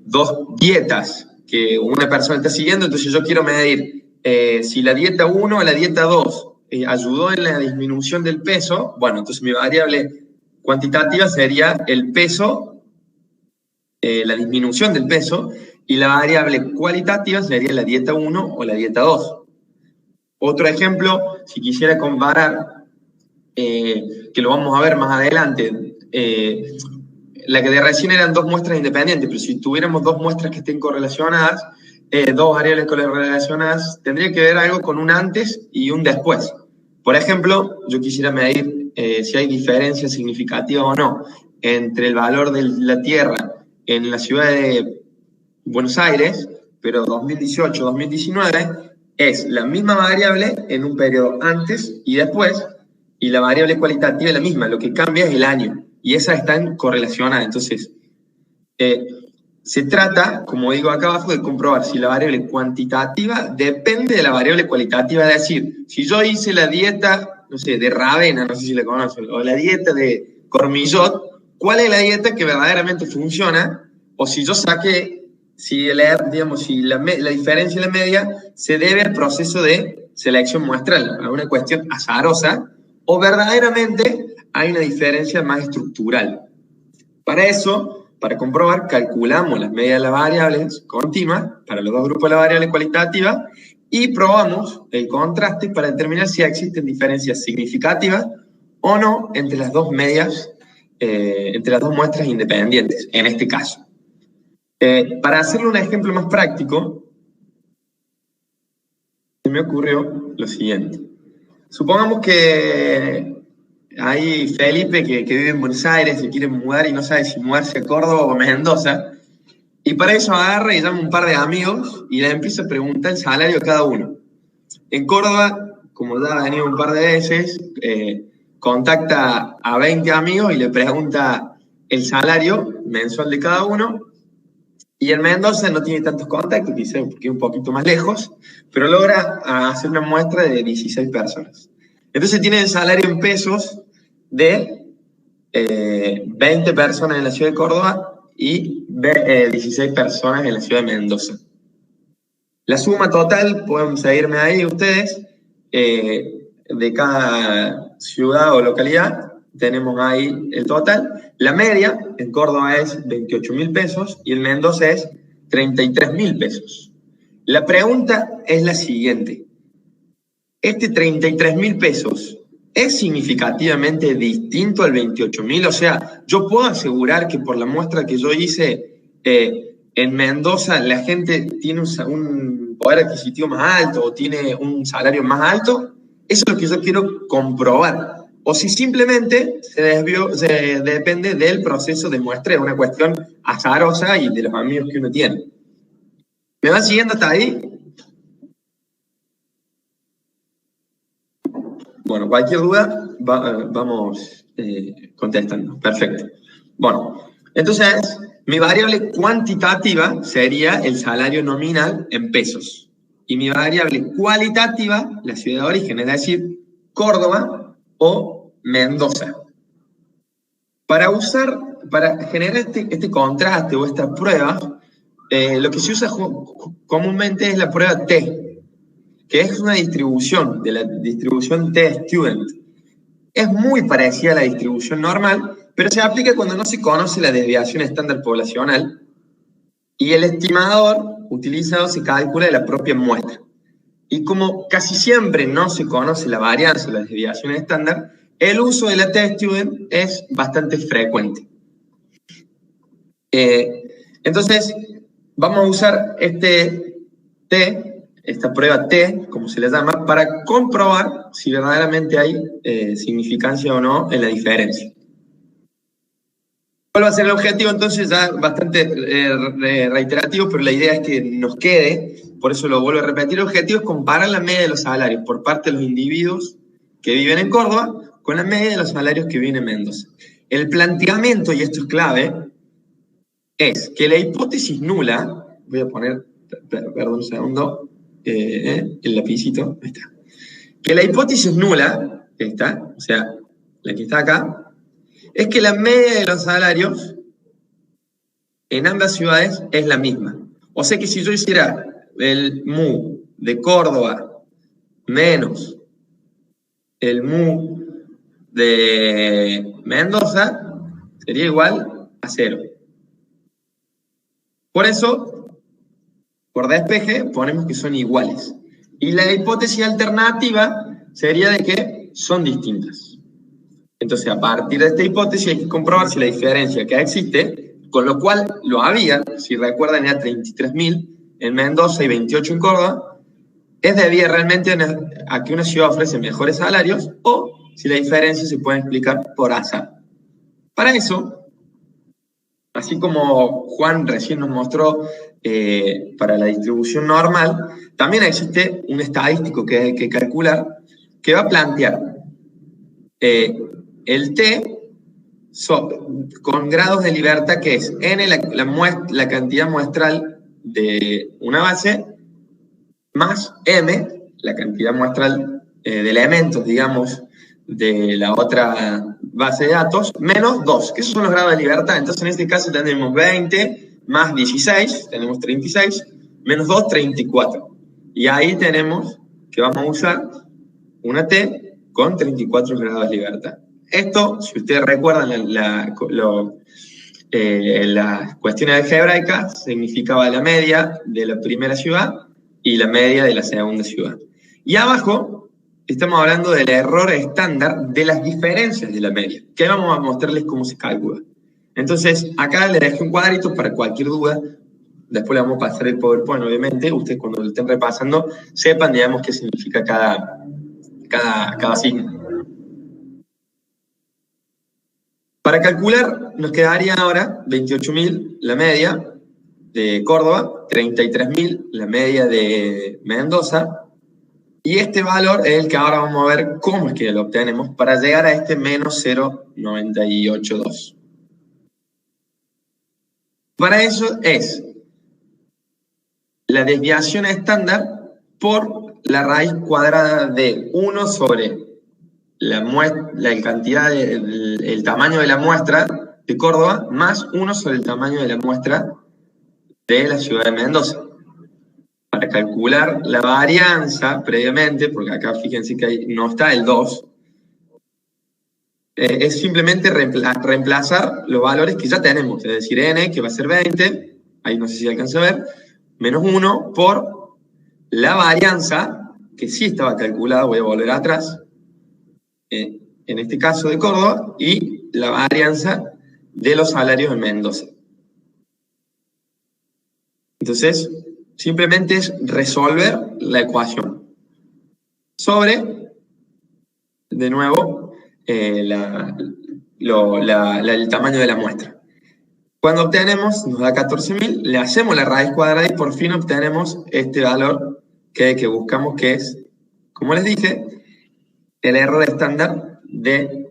dos dietas que una persona está siguiendo. Entonces yo quiero medir si la dieta 1 o la dieta 2 ayudó en la disminución del peso. Bueno, entonces mi variable cuantitativa sería el peso la disminución del peso, y la variable cualitativa sería la dieta 1 o la dieta 2. Otro ejemplo, si quisiera comparar, que lo vamos a ver más adelante, la que de recién eran dos muestras independientes, pero si tuviéramos dos muestras que estén correlacionadas, dos variables correlacionadas, tendría que ver algo con un antes y un después. Por ejemplo, yo quisiera medir si hay diferencia significativa o no entre el valor de la tierra en la ciudad de Buenos Aires, pero 2018-2019, es la misma variable en un periodo antes y después, y la variable cualitativa es la misma, lo que cambia es el año, y esas están correlacionadas. Entonces, se trata, como digo acá abajo, de comprobar si la variable cuantitativa depende de la variable cualitativa, es decir, si yo hice la dieta, no sé, de Ravenna, no sé si la conocen, o la dieta de Cormillot, ¿cuál es la dieta que verdaderamente funciona? O si yo saqué, si la diferencia en la media se debe al proceso de selección muestral, a una cuestión azarosa, o verdaderamente hay una diferencia más estructural. Para eso, para comprobar, calculamos las medias de las variables continuas para los dos grupos de la variable cualitativa y probamos el contraste para determinar si existen diferencias significativas o no entre las dos medias, entre las dos muestras independientes, en este caso. Para hacerle un ejemplo más práctico, se me ocurrió lo siguiente. Supongamos que hay Felipe que vive en Buenos Aires, se quiere mudar y no sabe si mudarse a Córdoba o a Mendoza, y para eso agarra y llama a un par de amigos y les empieza a preguntar el salario de cada uno. En Córdoba, como ya ha venido un par de veces, contacta a 20 amigos y le pregunta el salario mensual de cada uno. Y en Mendoza no tiene tantos contactos, quizás porque es un poquito más lejos, pero logra hacer una muestra de 16 personas. Entonces tiene el salario en pesos de 20 personas en la ciudad de Córdoba y 16 personas en la ciudad de Mendoza. La suma total, pueden seguirme ahí ustedes, de cada ciudad o localidad, tenemos ahí el total. La media en Córdoba es 28.000 pesos y en Mendoza es 33.000 pesos. La pregunta es la siguiente. ¿Este 33.000 pesos es significativamente distinto al 28.000? O sea, yo puedo asegurar que por la muestra que yo hice, en Mendoza la gente tiene un poder adquisitivo más alto o tiene un salario más alto. Eso es lo que yo quiero comprobar. O si simplemente se depende del proceso de muestra, es una cuestión azarosa y de los amigos que uno tiene. ¿Me van siguiendo hasta ahí? Bueno, cualquier duda, vamos contestando. Perfecto. Bueno, entonces, mi variable cuantitativa sería el salario nominal en pesos. Y mi variable cualitativa, la ciudad de origen, es decir, Córdoba o Mendoza. Para generar este contraste o esta prueba, lo que se usa comúnmente es la prueba T, que es una distribución, de la distribución T-Student. Es muy parecida a la distribución normal, pero se aplica cuando no se conoce la desviación estándar poblacional y el estimador utilizado se calcula de la propia muestra. Y como casi siempre no se conoce la varianza o la desviación estándar, el uso de la T-Student es bastante frecuente. Entonces, vamos a usar esta prueba T, como se le llama, para comprobar si verdaderamente hay significancia o no en la diferencia. ¿Cuál va a ser el objetivo? Entonces, ya bastante reiterativo, pero la idea es que nos quede, por eso lo vuelvo a repetir. El objetivo es comparar la media de los salarios por parte de los individuos que viven en Córdoba con la media de los salarios que viven en Mendoza. El planteamiento, y esto es clave, es que la hipótesis nula, voy a poner, perdón un segundo, el lapicito, ahí está. Que la hipótesis nula, esta, o sea, la que está acá, es que la media de los salarios en ambas ciudades es la misma. O sea que si yo hiciera el MU de Córdoba menos el MU de Mendoza, sería igual a 0. Por eso, por despeje, ponemos que son iguales. Y la hipótesis alternativa sería de que son distintas. Entonces, a partir de esta hipótesis hay que comprobar si la diferencia que existe, con lo cual lo había, si recuerdan, era 33.000 en Mendoza y 28 en Córdoba, es debido realmente a que una ciudad ofrece mejores salarios o si la diferencia se puede explicar por azar. Para eso, así como Juan recién nos mostró para la distribución normal, también existe un estadístico que hay que calcular que va a plantear el T con grados de libertad, que es N, la cantidad muestral de una base, más M, la cantidad muestral de elementos, digamos, de la otra base de datos, menos 2, que esos son los grados de libertad. Entonces, en este caso tenemos 20 más 16, tenemos 36, menos 2, 34. Y ahí tenemos que vamos a usar una T con 34 grados de libertad. Esto, si ustedes recuerdan las cuestiones algebraicas, significaba la media de la primera ciudad y la media de la segunda ciudad. Y abajo estamos hablando del error estándar de las diferencias de la media, que vamos a mostrarles cómo se calcula. Entonces, acá les dejé un cuadrito para cualquier duda. Después le vamos a pasar el PowerPoint, obviamente. Ustedes cuando lo estén repasando, sepan, digamos, qué significa cada signo. Para calcular, nos quedaría ahora 28.000 la media de Córdoba, 33.000 la media de Mendoza, y este valor es el que ahora vamos a ver cómo es que lo obtenemos para llegar a este menos 0,982. Para eso es la desviación estándar por la raíz cuadrada de 1 sobre la cantidad el tamaño de la muestra de Córdoba más 1 sobre el tamaño de la muestra de la ciudad de Mendoza. Para calcular la varianza previamente, porque acá fíjense que ahí no está el 2, es simplemente reemplazar los valores que ya tenemos, es decir, n, que va a ser 20, ahí no sé si alcanza a ver, menos 1 por la varianza, que sí estaba calculada, voy a volver atrás, en este caso de Córdoba, y la varianza de los salarios en Mendoza. Entonces, simplemente es resolver la ecuación sobre, de nuevo, el tamaño de la muestra. Cuando obtenemos, nos da 14.000, le hacemos la raíz cuadrada y por fin obtenemos este valor que buscamos, que es, como les dije, el error estándar de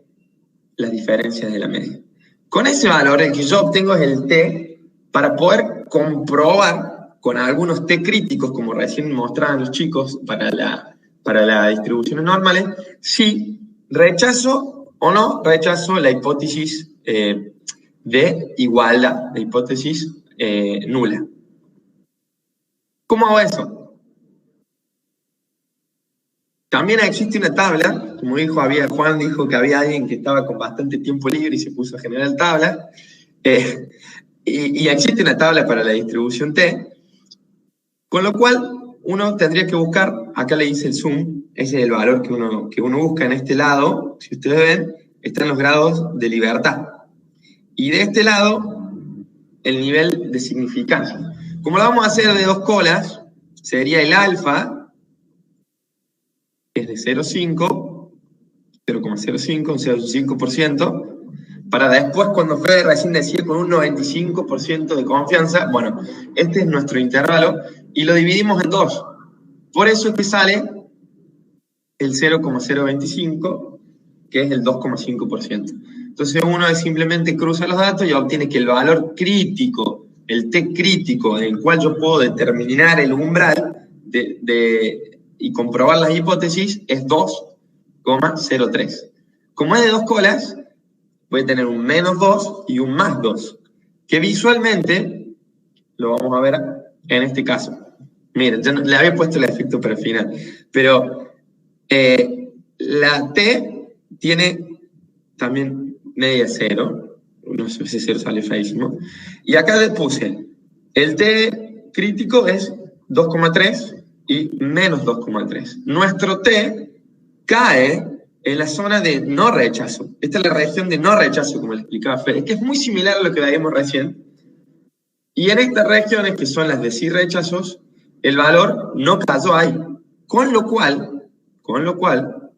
las diferencias de la media. Con ese valor, el que yo obtengo es el T, para poder comprobar con algunos T críticos, como recién mostraban los chicos para las distribuciones normales, si rechazo o no rechazo la hipótesis de igualdad, la hipótesis nula. ¿Cómo hago eso? También existe una tabla, como Juan dijo que había alguien que estaba con bastante tiempo libre y se puso a generar tablas, y existe una tabla para la distribución T, con lo cual uno tendría que buscar, acá le dice el zoom, ese es el valor que uno busca en este lado, si ustedes ven, están los grados de libertad. Y de este lado, el nivel de significancia. Como lo vamos a hacer de dos colas, sería el alfa, que es de 0,5, 0,05, un 0,5%, para después, cuando Fede recién decir con un 95% de confianza, bueno, este es nuestro intervalo, y lo dividimos en dos. Por eso es que sale el 0,025, que es el 2,5%. Entonces uno simplemente cruza los datos y obtiene que el valor crítico, el T crítico, en el cual yo puedo determinar el umbral y comprobar las hipótesis, es 2,03. Como es de dos colas, voy a tener un menos 2 y un más 2, que visualmente lo vamos a ver en este caso. Miren, yo le había puesto el efecto para el final, pero la T tiene también media 0, no sé si 0 sale feísimo, y acá le puse El T crítico es 2,3 y menos 2,3. Nuestro T cae en la zona de no rechazo. Esta es la región de no rechazo, como le explicaba Fede, que es muy similar a lo que veíamos recién. Y en estas regiones, que son las de sí rechazos, el valor no cayó ahí. Con lo cual,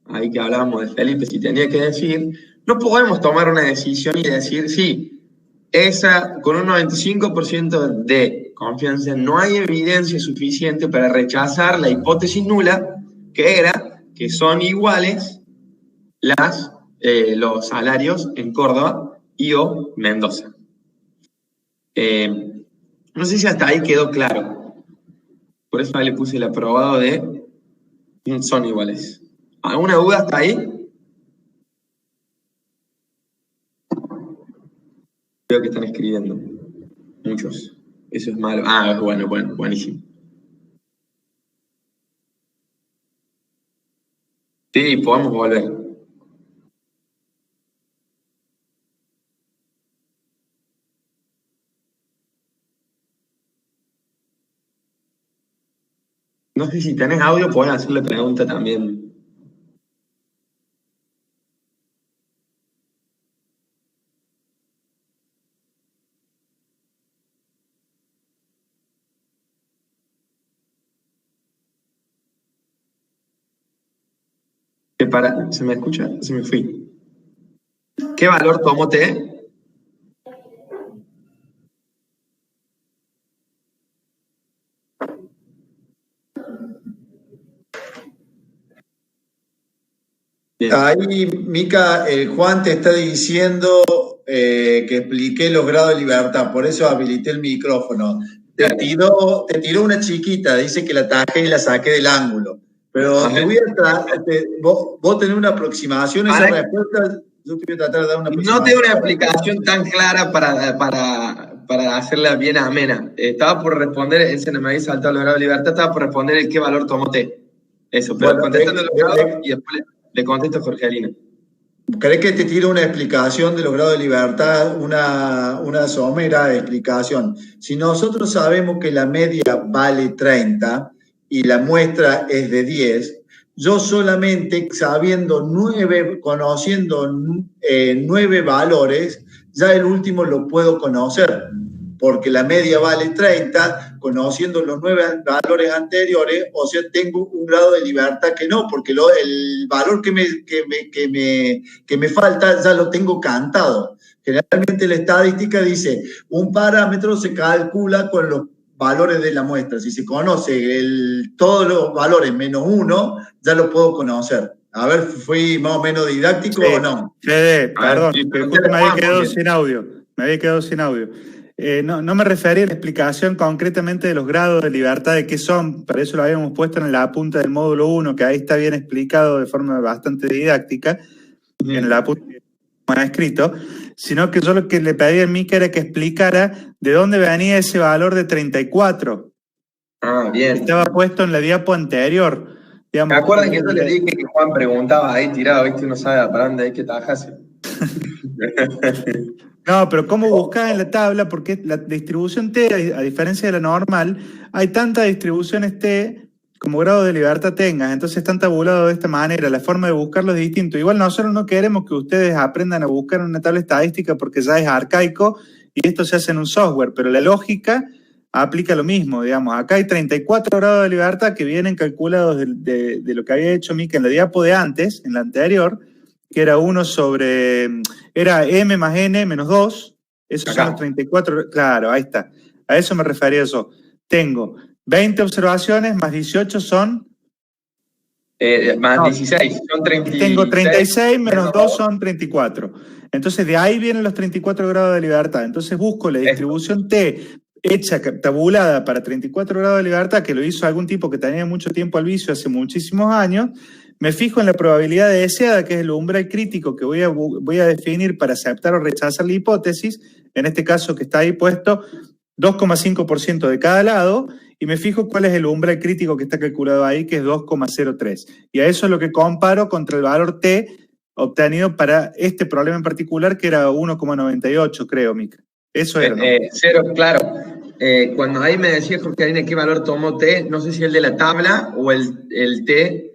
ahí que hablábamos de Felipe, si tenía que decir, no podemos tomar una decisión y decir, sí, esa con un 95% de confianza no hay evidencia suficiente para rechazar la hipótesis nula, que era que son iguales los salarios en Córdoba y o Mendoza. No sé si hasta ahí quedó claro. Por eso ahí le puse el aprobado de son iguales. ¿Alguna duda hasta ahí? Veo que están escribiendo. Muchos. Eso es malo. Ah, bueno, buenísimo. Sí, podemos volver. No sé si tenés audio, podés hacerle pregunta también. ¿Se me escucha? Se me fui. ¿Qué valor tomó T? Bien. Ahí, Mica, Juan te está diciendo que expliqué los grados de libertad, por eso habilité el micrófono. Te tiró una chiquita, dice que la atajé y la saqué del ángulo. Pero vos tenés una aproximación a esa respuesta. Yo te voy a tratar de dar una aproximación. No tengo una explicación tan clara para hacerla bien amena. Estaba por responder, ese no me había saltado el grado de libertad, estaba por responder el qué valor tomó T. Eso, pero contestando los grados y después le contesto a Jorgelina. ¿Crees que te tiro una explicación de los grados de libertad, una somera explicación? Si nosotros sabemos que la media vale 30 y la muestra es de 10, yo solamente conociendo 9 valores, ya el último lo puedo conocer, porque la media vale 30, conociendo los 9 valores anteriores, o sea, tengo un grado de libertad que no, porque el valor que me falta ya lo tengo cantado. Generalmente la estadística dice, un parámetro se calcula con los valores de la muestra. Si se conoce todos los valores menos 1, ya lo puedo conocer. A ver, ¿fui más o menos didáctico o no? Fede, perdón, justo me había quedado sin audio. No me refería a la explicación concretamente de los grados de libertad, de qué son, para eso lo habíamos puesto en la punta del módulo 1, que ahí está bien explicado de forma bastante didáctica, en la punta que me ha escrito, sino que yo lo que le pedí a Mica era que explicara de dónde venía ese valor de 34. Ah, bien. Estaba puesto en la diapo anterior. Digamos, ¿te acuerdas que yo le dije que Juan preguntaba ahí tirado, viste, uno sabe para dónde hay que tajarse? No, pero ¿cómo buscás en la tabla? Porque la distribución T, a diferencia de la normal, hay tantas distribuciones T como grado de libertad tengas, entonces están tabulados de esta manera, la forma de buscarlo es distinto. Igual nosotros no queremos que ustedes aprendan a buscar una tabla estadística porque ya es arcaico y esto se hace en un software, pero la lógica aplica lo mismo, digamos. Acá hay 34 grados de libertad que vienen calculados de lo que había hecho Mica en la diapo de antes, en la anterior, que era 1 sobre, era m más n menos 2, esos son los 34, claro, ahí está, a eso me refería yo. Tengo 20 observaciones más 18 son... más 16, son 36. Tengo 36 menos 2 son 34. Entonces de ahí vienen los 34 grados de libertad. Entonces busco la distribución T hecha, tabulada para 34 grados de libertad, que lo hizo algún tipo que tenía mucho tiempo al vicio hace muchísimos años. Me fijo en la probabilidad deseada, que es el umbral crítico que voy a definir para aceptar o rechazar la hipótesis, en este caso que está ahí puesto 2,5% de cada lado, y me fijo cuál es el umbral crítico que está calculado ahí, que es 2,03. Y a eso es lo que comparo contra el valor T obtenido para este problema en particular, que era 1,98, creo, Mica. Eso era, ¿no? Cero, claro. cuando ahí me decía Jorge Karina qué valor tomó T, no sé si el de la tabla o el T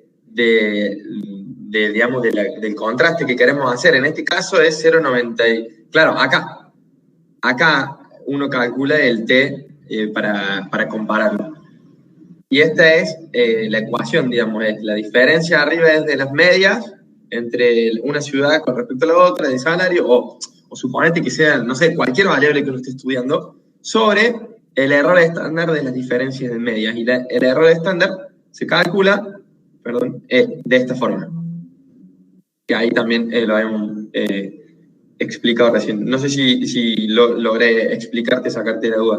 digamos, del contraste que queremos hacer. En este caso es 0,90. Claro, acá uno calcula el T para compararlo. Y esta es la ecuación, digamos, es la diferencia arriba es de las medias entre una ciudad con respecto a la otra, de salario, o suponete que sea, no sé, cualquier variable que uno esté estudiando, sobre el error estándar de las diferencias de medias. Y el error estándar se calcula, de esta forma. Que ahí también lo hemos explicado recién. No sé si logré explicarte, sacarte la duda.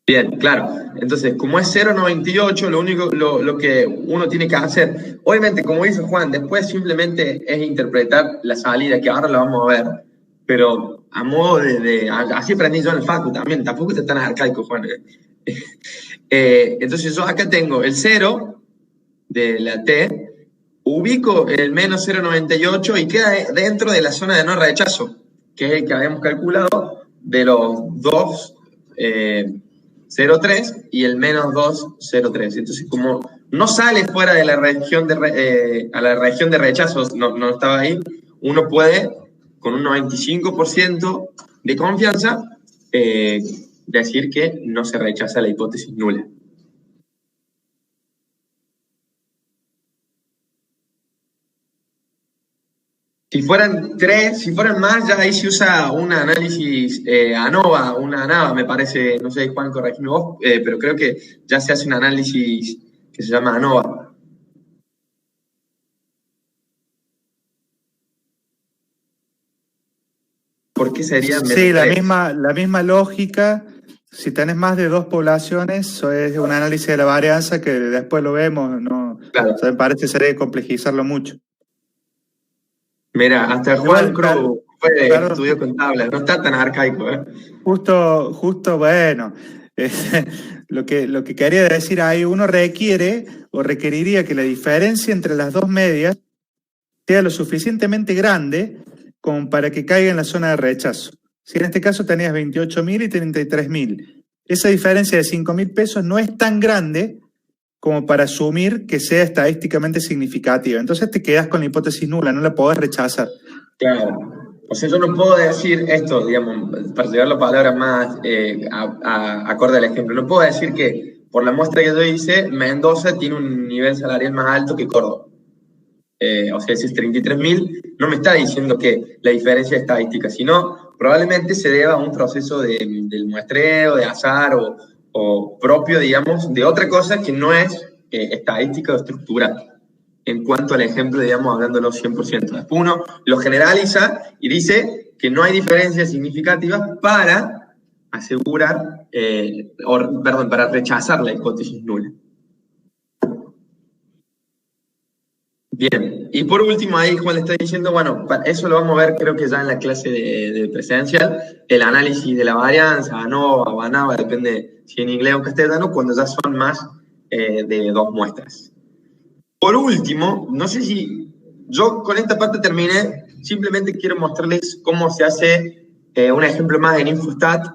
Bien, claro. Entonces, como es 0,98, lo que uno tiene que hacer, obviamente, como dice Juan, después simplemente es interpretar la salida, que ahora la vamos a ver, pero a modo así aprendí yo en el facu también, tampoco está tan arcaico, Juan. Entonces, yo acá tengo el 0 de la T, ubico el menos 0,98 y queda dentro de la zona de no rechazo, que es el que habíamos calculado de los dos 0,3 y el menos 2,03. Entonces, como no sale fuera de la región a la región de rechazos, no estaba ahí, uno puede, con un 95% de confianza, decir que no se rechaza la hipótesis nula. Si fueran más, ya ahí se usa un análisis ANOVA, me parece, no sé, Juan, corregime vos, pero creo que ya se hace un análisis que se llama ANOVA. ¿Por qué sería? Sí, la misma lógica. Si tenés más de 2 poblaciones, eso es un análisis de la varianza que después lo vemos, ¿no? Claro. O sea, me parece sería complejizarlo mucho. Mira, hasta Juan Cruz estudió con tablas, no está tan arcaico, ¿eh? Justo, bueno, lo que quería decir ahí, uno requiere o requeriría que la diferencia entre las dos medias sea lo suficientemente grande como para que caiga en la zona de rechazo. Si en este caso tenías 28.000 y 33.000, esa diferencia de 5.000 pesos no es tan grande como para asumir que sea estadísticamente significativa. Entonces te quedas con la hipótesis nula, no la podés rechazar. Claro. O sea, yo no puedo decir esto, digamos, para llevar la palabra más acorde al ejemplo. No puedo decir que por la muestra que yo hice, Mendoza tiene un nivel salarial más alto que Córdoba. O sea, si es 33.000, no me está diciendo que la diferencia es estadística, sino probablemente se deba a un proceso del muestreo, de azar o propio, digamos, de otra cosa que no es estadística o estructural. En cuanto al ejemplo, digamos, hablándolo 100%. Después uno lo generaliza y dice que no hay diferencias significativas para asegurar, para rechazar la hipótesis nula. Bien, y por último ahí Juan le está diciendo, bueno, eso lo vamos a ver creo que ya en la clase de presencial, el análisis de la varianza, ANOVA o ANAVA, depende si en inglés o en castellano, cuando ya son más de 2 muestras. Por último, no sé si yo con esta parte terminé, simplemente quiero mostrarles cómo se hace un ejemplo más en Infostat.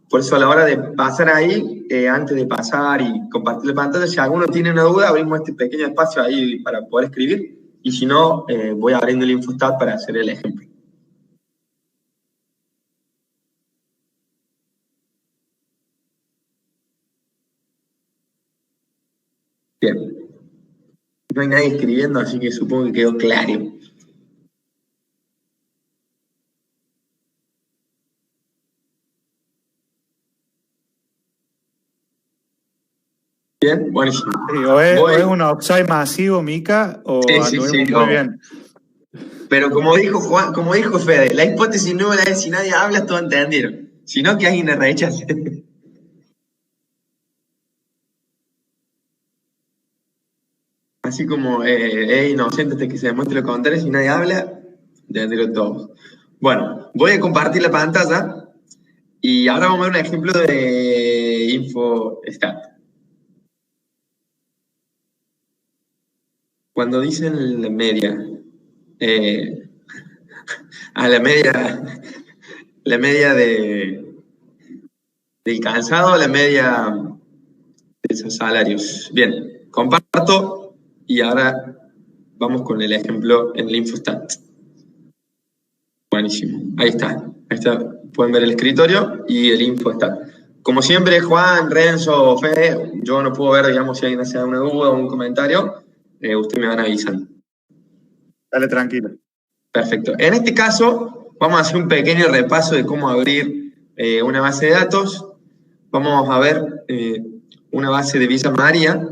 Por eso a la hora de pasar ahí, antes de pasar y compartir la pantalla, si alguno tiene una duda, abrimos este pequeño espacio ahí para poder escribir, y si no, voy abriendo el Infostat para hacer el ejemplo. Bien. No hay nadie escribiendo, así que supongo que quedó claro. Bien, buenísimo. Sí, o es un offside masivo, Mica, o anduvimos muy bien. Pero como dijo Fede, la hipótesis nula es si nadie habla, todos entendieron. Si no, que alguien le rechace. Así como es inocente hasta que se demuestre lo contrario, si nadie habla, entendieron todos. Bueno, voy a compartir la pantalla y ahora vamos a ver un ejemplo de Infostat. Cuando dicen la media, a la media la media del calzado, la media de esos salarios. Bien, comparto y ahora vamos con el ejemplo en el Infostat. Buenísimo, ahí está. Pueden ver el escritorio y el Infostat. Como siempre, Juan, Renzo, Fede, yo no puedo ver, digamos, si alguien hace una duda o un comentario, ustedes me van avisando. Dale, tranquilo. Perfecto. En este caso, vamos a hacer un pequeño repaso de cómo abrir una base de datos. Vamos a ver una base de Villa María.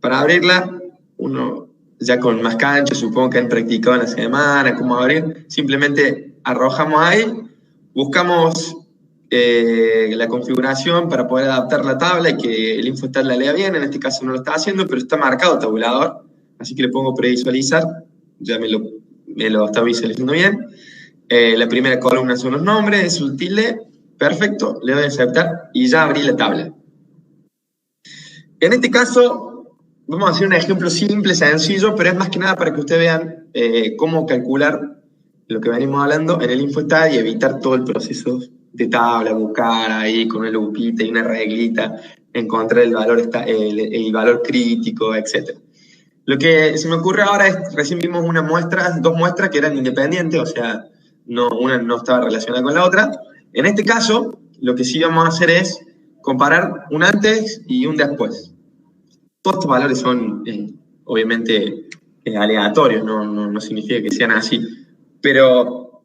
Para abrirla, uno ya con más cancha, supongo que han practicado en la semana, cómo abrir. Simplemente arrojamos ahí, buscamos la configuración para poder adaptar la tabla y que el Infostat la lea bien. En este caso no lo está haciendo, pero está marcado tabulador, así que le pongo previsualizar. Ya me lo está visualizando bien. La primera columna son los nombres, es un tilde, perfecto, le doy a aceptar y ya abrí la tabla. En este caso, vamos a hacer un ejemplo simple, sencillo, pero es más que nada para que ustedes vean cómo calcular lo que venimos hablando en el Infostat y evitar todo el proceso de tabla, buscar ahí con una lupita y una reglita, encontrar el valor crítico, etc. Lo que se me ocurre ahora es, recién vimos dos muestras que eran independientes, o sea, una no estaba relacionada con la otra. En este caso, lo que sí vamos a hacer es comparar un antes y un después. Todos estos valores son, obviamente, aleatorios, no significa que sean así. Pero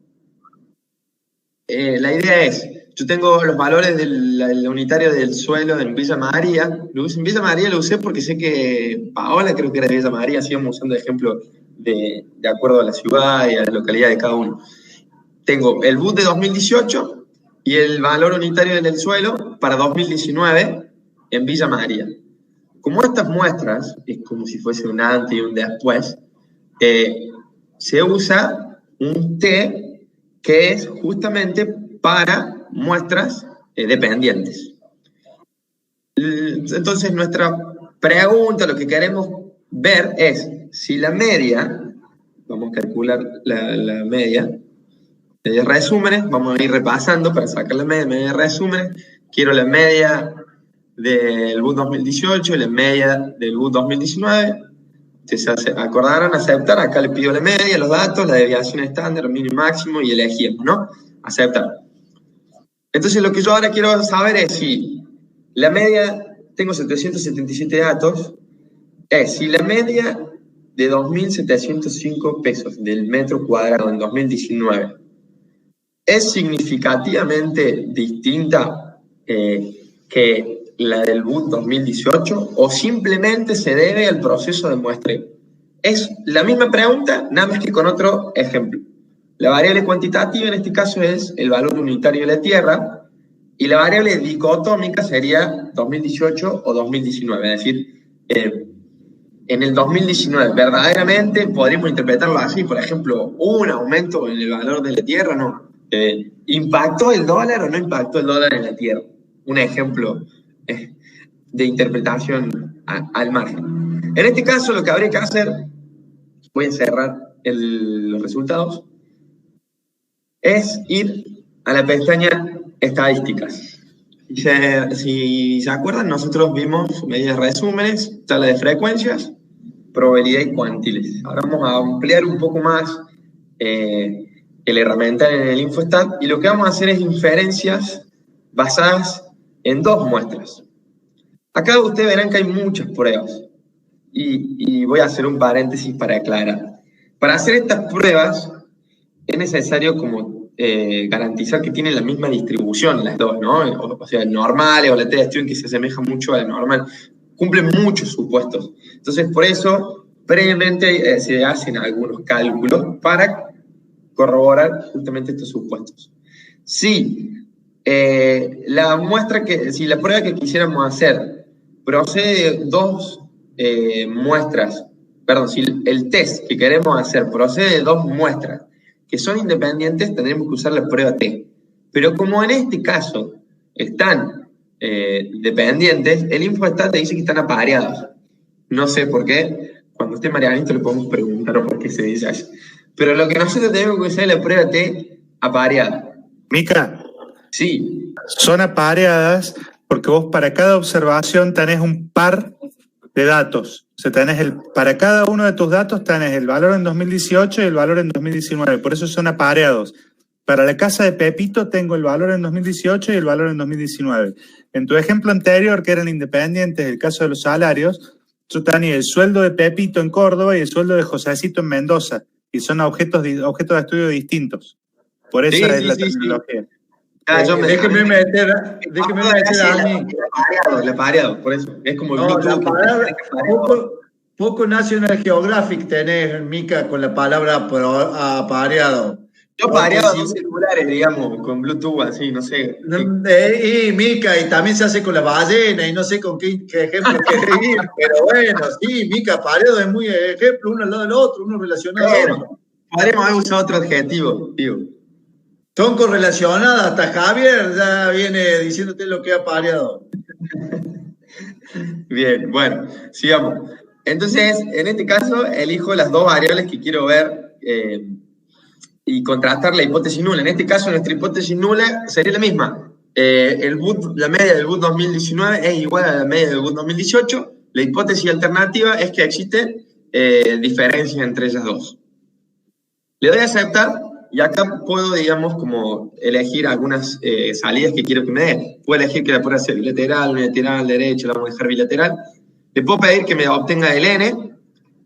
la idea es, yo tengo los valores del unitario del suelo en Villa María. En Villa María lo usé porque sé que Paola creo que era de Villa María, así vamos usando ejemplos de acuerdo a la ciudad y a la localidad de cada uno. Tengo el BUT de 2018 y el valor unitario del suelo para 2019 en Villa María. Como estas muestras, es como si fuese un antes y un después, se usa un T que es justamente para muestras dependientes. Entonces, nuestra pregunta, lo que queremos ver es si la media, vamos a calcular la media de resúmenes, vamos a ir repasando para sacar la media de resúmenes. Quiero la media del BUT 2018 y la media del BUT 2019. Ustedes acordaron aceptar, acá le pido la media, los datos, la desviación estándar, mínimo y máximo y elegimos, ¿no? Aceptar. Entonces lo que yo ahora quiero saber es si la media, tengo 777 datos, es si la media de 2.705 pesos del metro cuadrado en 2019 es significativamente distinta que la del BUT 2018 o simplemente se debe al proceso de muestreo. Es la misma pregunta, nada más que con otro ejemplo. La variable cuantitativa en este caso es el valor unitario de la tierra y la variable dicotómica sería 2018 o 2019, es decir, en el 2019 verdaderamente podríamos interpretarlo así, por ejemplo, ¿hubo un aumento en el valor de la tierra? No. ¿Impactó el dólar o no impactó el dólar en la tierra? Un ejemplo de interpretación al margen. En este caso lo que habría que hacer, voy a cerrar los resultados, es ir a la pestaña estadísticas. Si se acuerdan, nosotros vimos medidas resúmenes, tabla de frecuencias, probabilidad y cuantiles. Ahora vamos a ampliar un poco más el herramienta en el Infostat y lo que vamos a hacer es inferencias basadas en dos muestras. Acá ustedes verán que hay muchas pruebas y voy a hacer un paréntesis para aclarar. Para hacer estas pruebas es necesario como garantizar que tienen la misma distribución las dos, ¿no? O sea, normales o la t-Student que se asemeja mucho a la normal. Cumplen muchos supuestos. Entonces, por eso, previamente se hacen algunos cálculos para corroborar justamente estos supuestos. Si la prueba que quisiéramos hacer procede de dos muestras, perdón, si el test que queremos hacer procede de dos muestras que son independientes, tendremos que usar la prueba T. Pero como en este caso están dependientes, el Infostat te dice que están apareados. No sé por qué. Cuando esté Marianito le podemos preguntar por qué se dice así. Pero lo que nosotros tenemos que usar es la prueba T apareada. Mica, Sí, son apareadas porque vos para cada observación tenés un par de datos. O sea, para cada uno de tus datos tenés el valor en 2018 y el valor en 2019. Por eso son apareados. Para la casa de Pepito tengo el valor en 2018 y el valor en 2019. En tu ejemplo anterior, que eran independientes, el caso de los salarios, yo tenía el sueldo de Pepito en Córdoba y el sueldo de Josécito en Mendoza. Y son objetos de estudio distintos. Por eso es la terminología. Déjeme meter a mí. El apareado, por eso. Es como el No, la Bluetooth. palabra, poco National Geographic tenés, Mica, con la palabra apareado. Yo apareado dos celulares, digamos, con Bluetooth, así, no sé. Y Mica, y también se hace con la ballena, y no sé con qué ejemplo querés ir, pero bueno, sí, Mica, apareado es muy ejemplo, uno al lado del otro, uno relacionado a otro. Podríamos haber usado otro adjetivo, digo. Son correlacionadas, hasta Javier ya viene diciéndote lo que ha apareado. Bien, bueno, sigamos. Entonces, en este caso, elijo las dos variables que quiero ver y contrastar la hipótesis nula. En este caso, nuestra hipótesis nula sería la misma. La media del BUT 2019 es igual a la media del BUT 2018. La hipótesis alternativa es que existen diferencias entre ellas dos. Le doy a aceptar y acá puedo, digamos, como elegir algunas salidas que quiero que me dé. Puedo elegir que la pueda hacer bilateral, unilateral, derecha, la vamos a dejar bilateral. Le puedo pedir que me obtenga el n,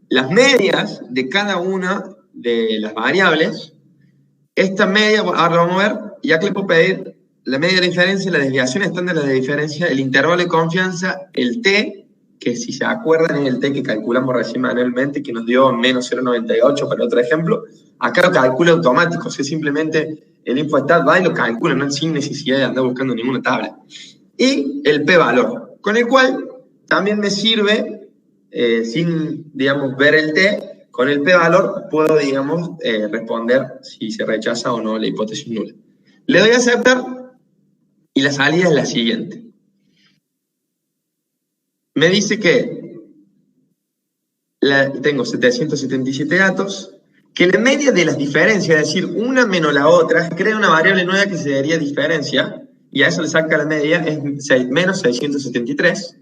las medias de cada una de las variables. Esta media, ahora lo vamos a ver, y acá le puedo pedir la media de diferencia, la desviación estándar de la diferencia, el intervalo de confianza, el t, que si se acuerdan es el t que calculamos recién manualmente, que nos dio menos 0,98 para otro ejemplo. Acá lo calcula automático, o sea, simplemente el InfoStat va y lo calcula, ¿no? Sin necesidad de andar buscando ninguna tabla. Y el p-valor, con el cual también me sirve, sin, digamos, ver el t, con el p-valor puedo, digamos, responder si se rechaza o no la hipótesis nula. Le doy a aceptar y la salida es la siguiente. Me dice que tengo 777 datos, que la media de las diferencias, es decir, una menos la otra, crea una variable nueva que se daría diferencia, y a eso le saca la media, es menos 673.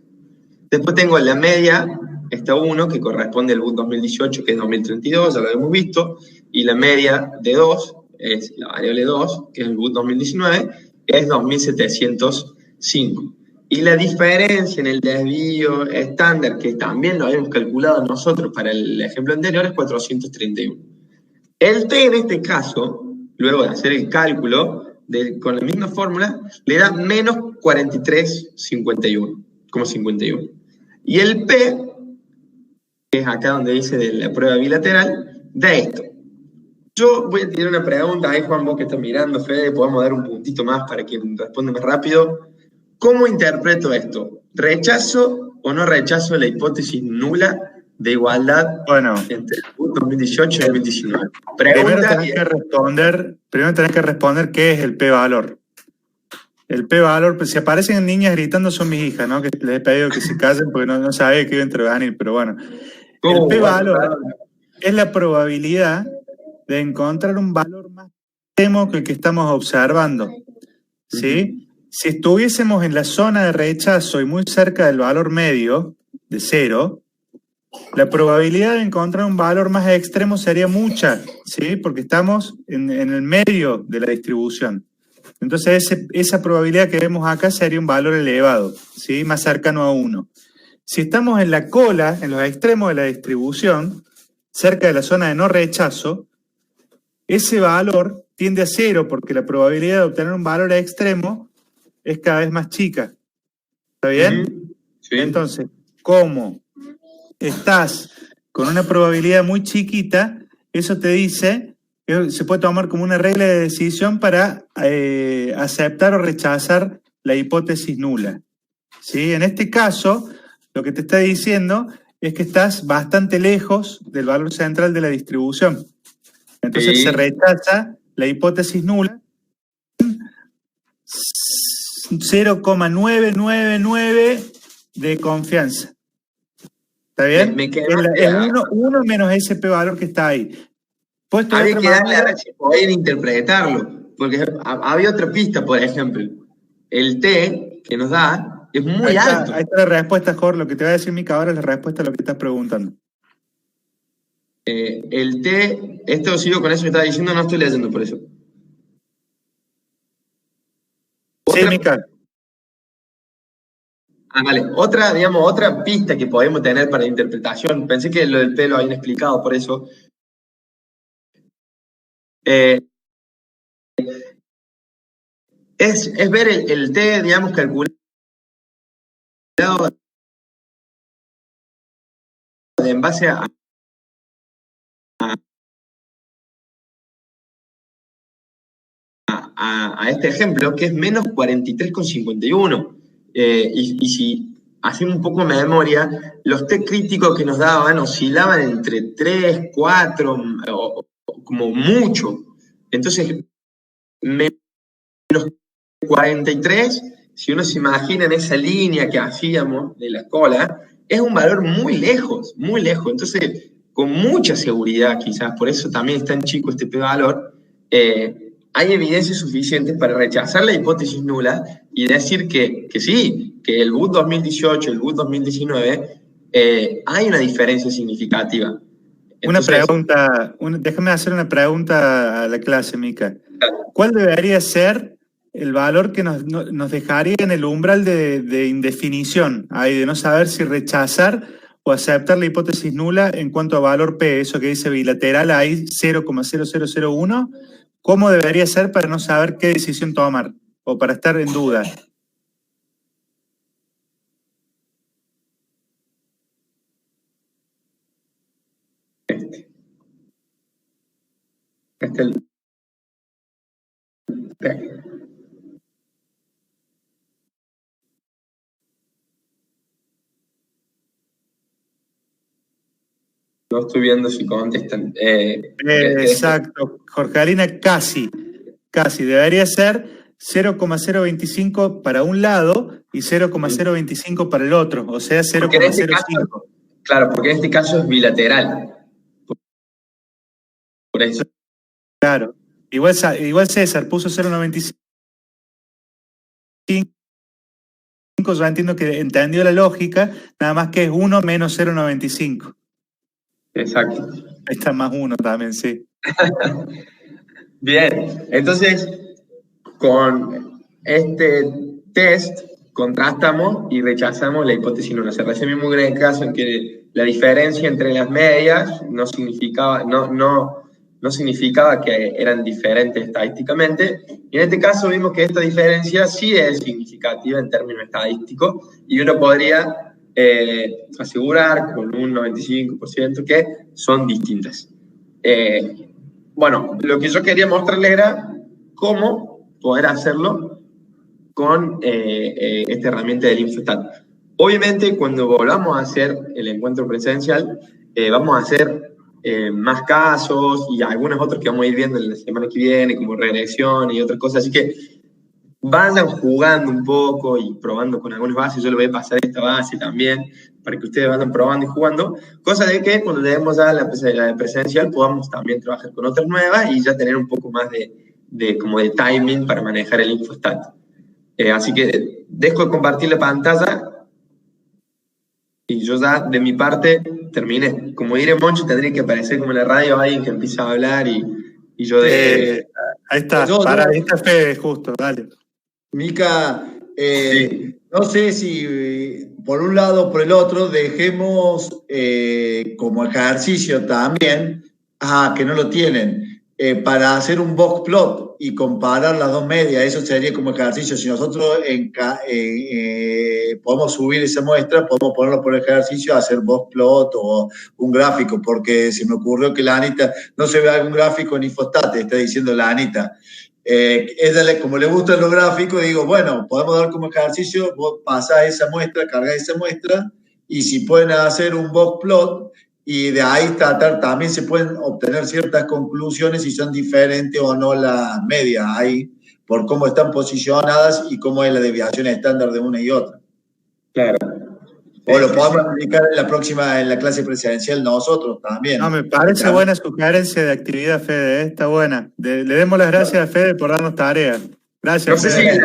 Después tengo la media, esta 1, que corresponde al BUT 2018, que es 2032, ya lo hemos visto, y la media de 2, es la variable 2, que es el BUT 2019, es 2705. Y la diferencia en el desvío estándar, que también lo habíamos calculado nosotros para el ejemplo anterior, es 431. El t en este caso, luego de hacer el cálculo, con la misma fórmula, le da menos 43,51, como 51. Y el p, que es acá donde dice de la prueba bilateral, da esto. Yo voy a tirar una pregunta, ahí Juan, vos que estás mirando, Fede, podemos dar un puntito más para quien responda más rápido. ¿Cómo interpreto esto? ¿Rechazo o no rechazo la hipótesis nula de igualdad entre el 2018 y el 2019? Primero tenés que responder qué es el p-valor. El p-valor, pues si aparecen niñas gritando son mis hijas, ¿no? Que les he pedido que se callen porque no sabía que iba a intervenir, pero bueno. El p-valor es la probabilidad de encontrar un valor más extremo que el que estamos observando, ¿sí? Si estuviésemos en la zona de rechazo y muy cerca del valor medio, de 0, la probabilidad de encontrar un valor más extremo sería mucha, ¿sí? Porque estamos en el medio de la distribución. Entonces esa probabilidad que vemos acá sería un valor elevado, ¿sí? Más cercano a 1. Si estamos en la cola, en los extremos de la distribución, cerca de la zona de no rechazo, ese valor tiende a 0 porque la probabilidad de obtener un valor extremo es cada vez más chica. ¿Está bien? Sí. Entonces, como estás con una probabilidad muy chiquita, eso te dice que se puede tomar como una regla de decisión para aceptar o rechazar la hipótesis nula. ¿Sí? En este caso, lo que te está diciendo es que estás bastante lejos del valor central de la distribución. Entonces se rechaza la hipótesis nula 0,999 de confianza. ¿Está bien? Es 1 menos ese p-valor que está ahí. Había que darle a ver si podían interpretarlo. porque había otra pista, por ejemplo. El T que nos da es muy alto. Ahí está la respuesta, Jorge. Lo que te va a decir Mica ahora es la respuesta a lo que estás preguntando. El T, esto sigo con eso que estaba diciendo, no estoy leyendo por eso. Sí, Mica. Vale. Otra pista que podemos tener para la interpretación, pensé que lo del T lo habían explicado, por eso. Es ver el T, digamos, calculado en base a este ejemplo, que es menos 43,51. Y si hacemos un poco de memoria, los T críticos que nos daban oscilaban entre 3, 4, o como mucho. Entonces, menos 43, si uno se imagina en esa línea que hacíamos de la cola, es un valor muy lejos, muy lejos. Entonces, con mucha seguridad quizás, por eso también es tan chico este p-valor, hay evidencia suficiente para rechazar la hipótesis nula y decir que sí, que el BUT 2018 y el BUT 2019 hay una diferencia significativa. Entonces, déjame hacer una pregunta a la clase, Mica. ¿Cuál debería ser el valor que nos dejaría en el umbral de indefinición, ahí de no saber si rechazar o aceptar la hipótesis nula en cuanto a valor P, eso que dice bilateral ahí 0,0001? ¿Cómo debería ser para no saber qué decisión tomar o para estar en duda? No estoy viendo si contestan. Exacto, Jorgelina, casi. Debería ser 0,025 para un lado y 0,025 para el otro, o sea, 0,05. Claro, porque en este caso es bilateral. Por eso. Claro. Igual César puso 0,95. Yo entiendo que entendió la lógica, nada más que es 1 menos 0,95. Exacto. Ahí está más 1 también, sí. Bien, entonces con este test contrastamos y rechazamos la hipótesis nula. Se recibe mismo en el caso en que la diferencia entre las medias no significaba que eran diferentes estadísticamente, y en este caso vimos que esta diferencia sí es significativa en términos estadísticos, y uno podría asegurar con un 95% que son distintas. Bueno, lo que yo quería mostrarles era cómo poder hacerlo con esta herramienta del InfoStat. Obviamente, cuando volvamos a hacer el encuentro presencial, vamos a hacer más casos y algunos otros que vamos a ir viendo en la semana que viene, como regresión y otras cosas. Así que vayan jugando un poco y probando con algunas bases. Yo les voy a pasar esta base también para que ustedes vayan probando y jugando. Cosa de que cuando demos a la presencial podamos también trabajar con otras nuevas y ya tener un poco más de timing para manejar el InfoStat. Así que dejo de compartir la pantalla y yo ya de mi parte terminé. Como diré Moncho, tendría que aparecer como en la radio alguien que empieza a hablar y yo de... ahí está, ahí está Fede, justo, dale. Mica, sí. No sé si por un lado o por el otro dejemos como ejercicio también, que no lo tienen, para hacer un box plot y comparar las dos medias. Eso sería como ejercicio. Si nosotros podemos subir esa muestra, podemos ponerlo por ejercicio, hacer box plot o un gráfico, porque se me ocurrió que la Anita no se ve algún gráfico en InfoStat, está diciendo la Anita. Ella, como le gustan los gráficos, digo, bueno, podemos dar como ejercicio, vos pasás esa muestra, cargás esa muestra, y si pueden hacer un box plot, y de ahí tratar, también se pueden obtener ciertas conclusiones si son diferentes o no las medias ahí, por cómo están posicionadas y cómo es la desviación estándar de una y otra. Claro. O lo podemos aplicar en la clase presencial nosotros también. No, me parece buena sugerencia de actividad, Fede, está buena. Le demos las gracias a Fede por darnos tareas. Gracias, Fede.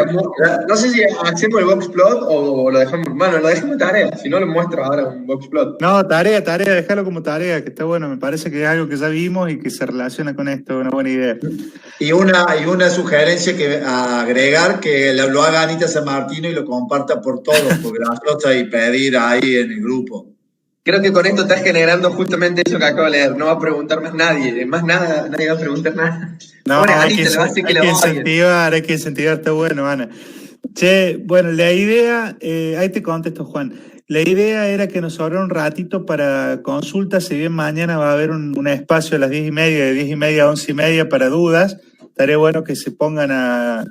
No sé si hacemos el boxplot o lo dejamos. Bueno, lo dejamos tarea, si no lo muestro ahora un boxplot. No, tarea, déjalo como tarea, que está bueno. Me parece que es algo que ya vimos y que se relaciona con esto, una buena idea. Y una sugerencia que agregar, que lo haga Anita San Martino y lo comparta por todos, porque la flota y pedir ahí en el grupo. Creo que con esto estás generando justamente eso que acabo de leer. No va a preguntar más nadie. Más nada, nadie va a preguntar nada. No, bueno, hay que incentivar, está bueno, Ana. Che, bueno, la idea, ahí te contesto, Juan. La idea era que nos sobrara un ratito para consultas, si bien mañana va a haber un espacio a las 10:30, de 10:30 a 11:30 para dudas. Estaría bueno que se pongan a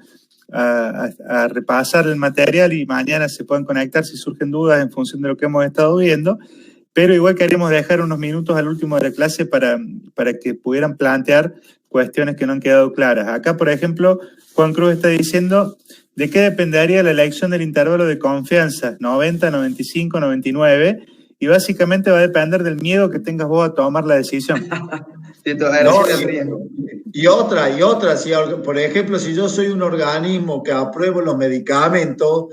repasar el material y mañana se puedan conectar si surgen dudas en función de lo que hemos estado viendo. Pero igual queríamos dejar unos minutos al último de la clase para que pudieran plantear cuestiones que no han quedado claras. Acá, por ejemplo, Juan Cruz está diciendo, ¿de qué dependería la elección del intervalo de confianza? 90, 95, 99. Y básicamente va a depender del miedo que tengas vos a tomar la decisión. Y otra, si, por ejemplo, si yo soy un organismo que apruebo los medicamentos,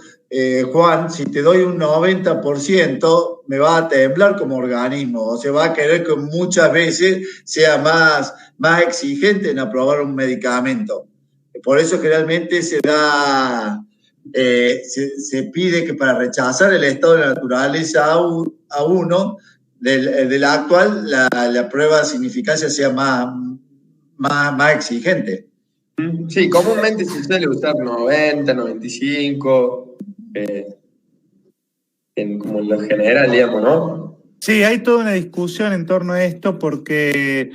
Juan, si te doy un 90%, me va a temblar como organismo, o sea, va a querer que muchas veces sea más exigente en aprobar un medicamento. Por eso generalmente se pide que para rechazar el estado de la naturaleza a uno, del actual, la prueba de significancia sea más exigente. Sí, comúnmente se suele usar 90, 95, como en lo general, digamos, ¿no? Sí, hay toda una discusión en torno a esto porque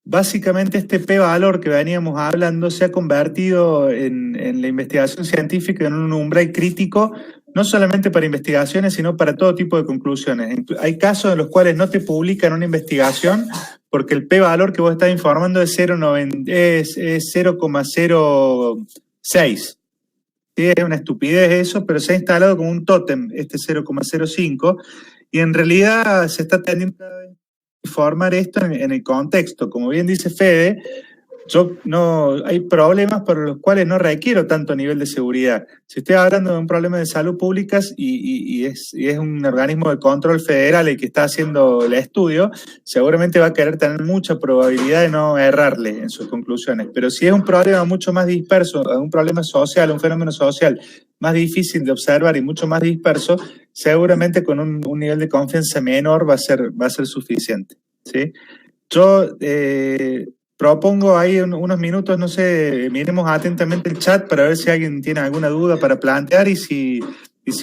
básicamente este p-valor que veníamos hablando se ha convertido en la investigación científica en un umbral crítico, no solamente para investigaciones, sino para todo tipo de conclusiones. Hay casos en los cuales no te publican una investigación porque el p-valor que vos estás informando es 0,06. Sí, es una estupidez eso, pero se ha instalado como un tótem, este 0,05, y en realidad se está teniendo a informar esto en el contexto. Como bien dice Fede, hay problemas para los cuales no requiero tanto nivel de seguridad. Si estoy hablando de un problema de salud pública y es un organismo de control federal el que está haciendo el estudio, seguramente va a querer tener mucha probabilidad de no errarle en sus conclusiones. Pero si es un problema mucho más disperso, un problema social, un fenómeno social más difícil de observar y mucho más disperso, seguramente con un nivel de confianza menor va a ser suficiente, ¿sí? Yo propongo ahí unos minutos, no sé, miremos atentamente el chat para ver si alguien tiene alguna duda para plantear y si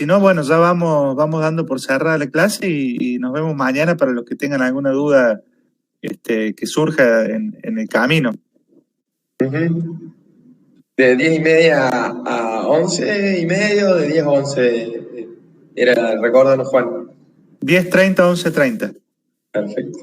no, bueno, ya vamos dando por cerrada la clase y nos vemos mañana para los que tengan alguna duda que surja en el camino. Uh-huh. De 10:30 a 11:30, de 10 a 11 era, recórdanos, Juan. 10:30 a 11:30. Perfecto.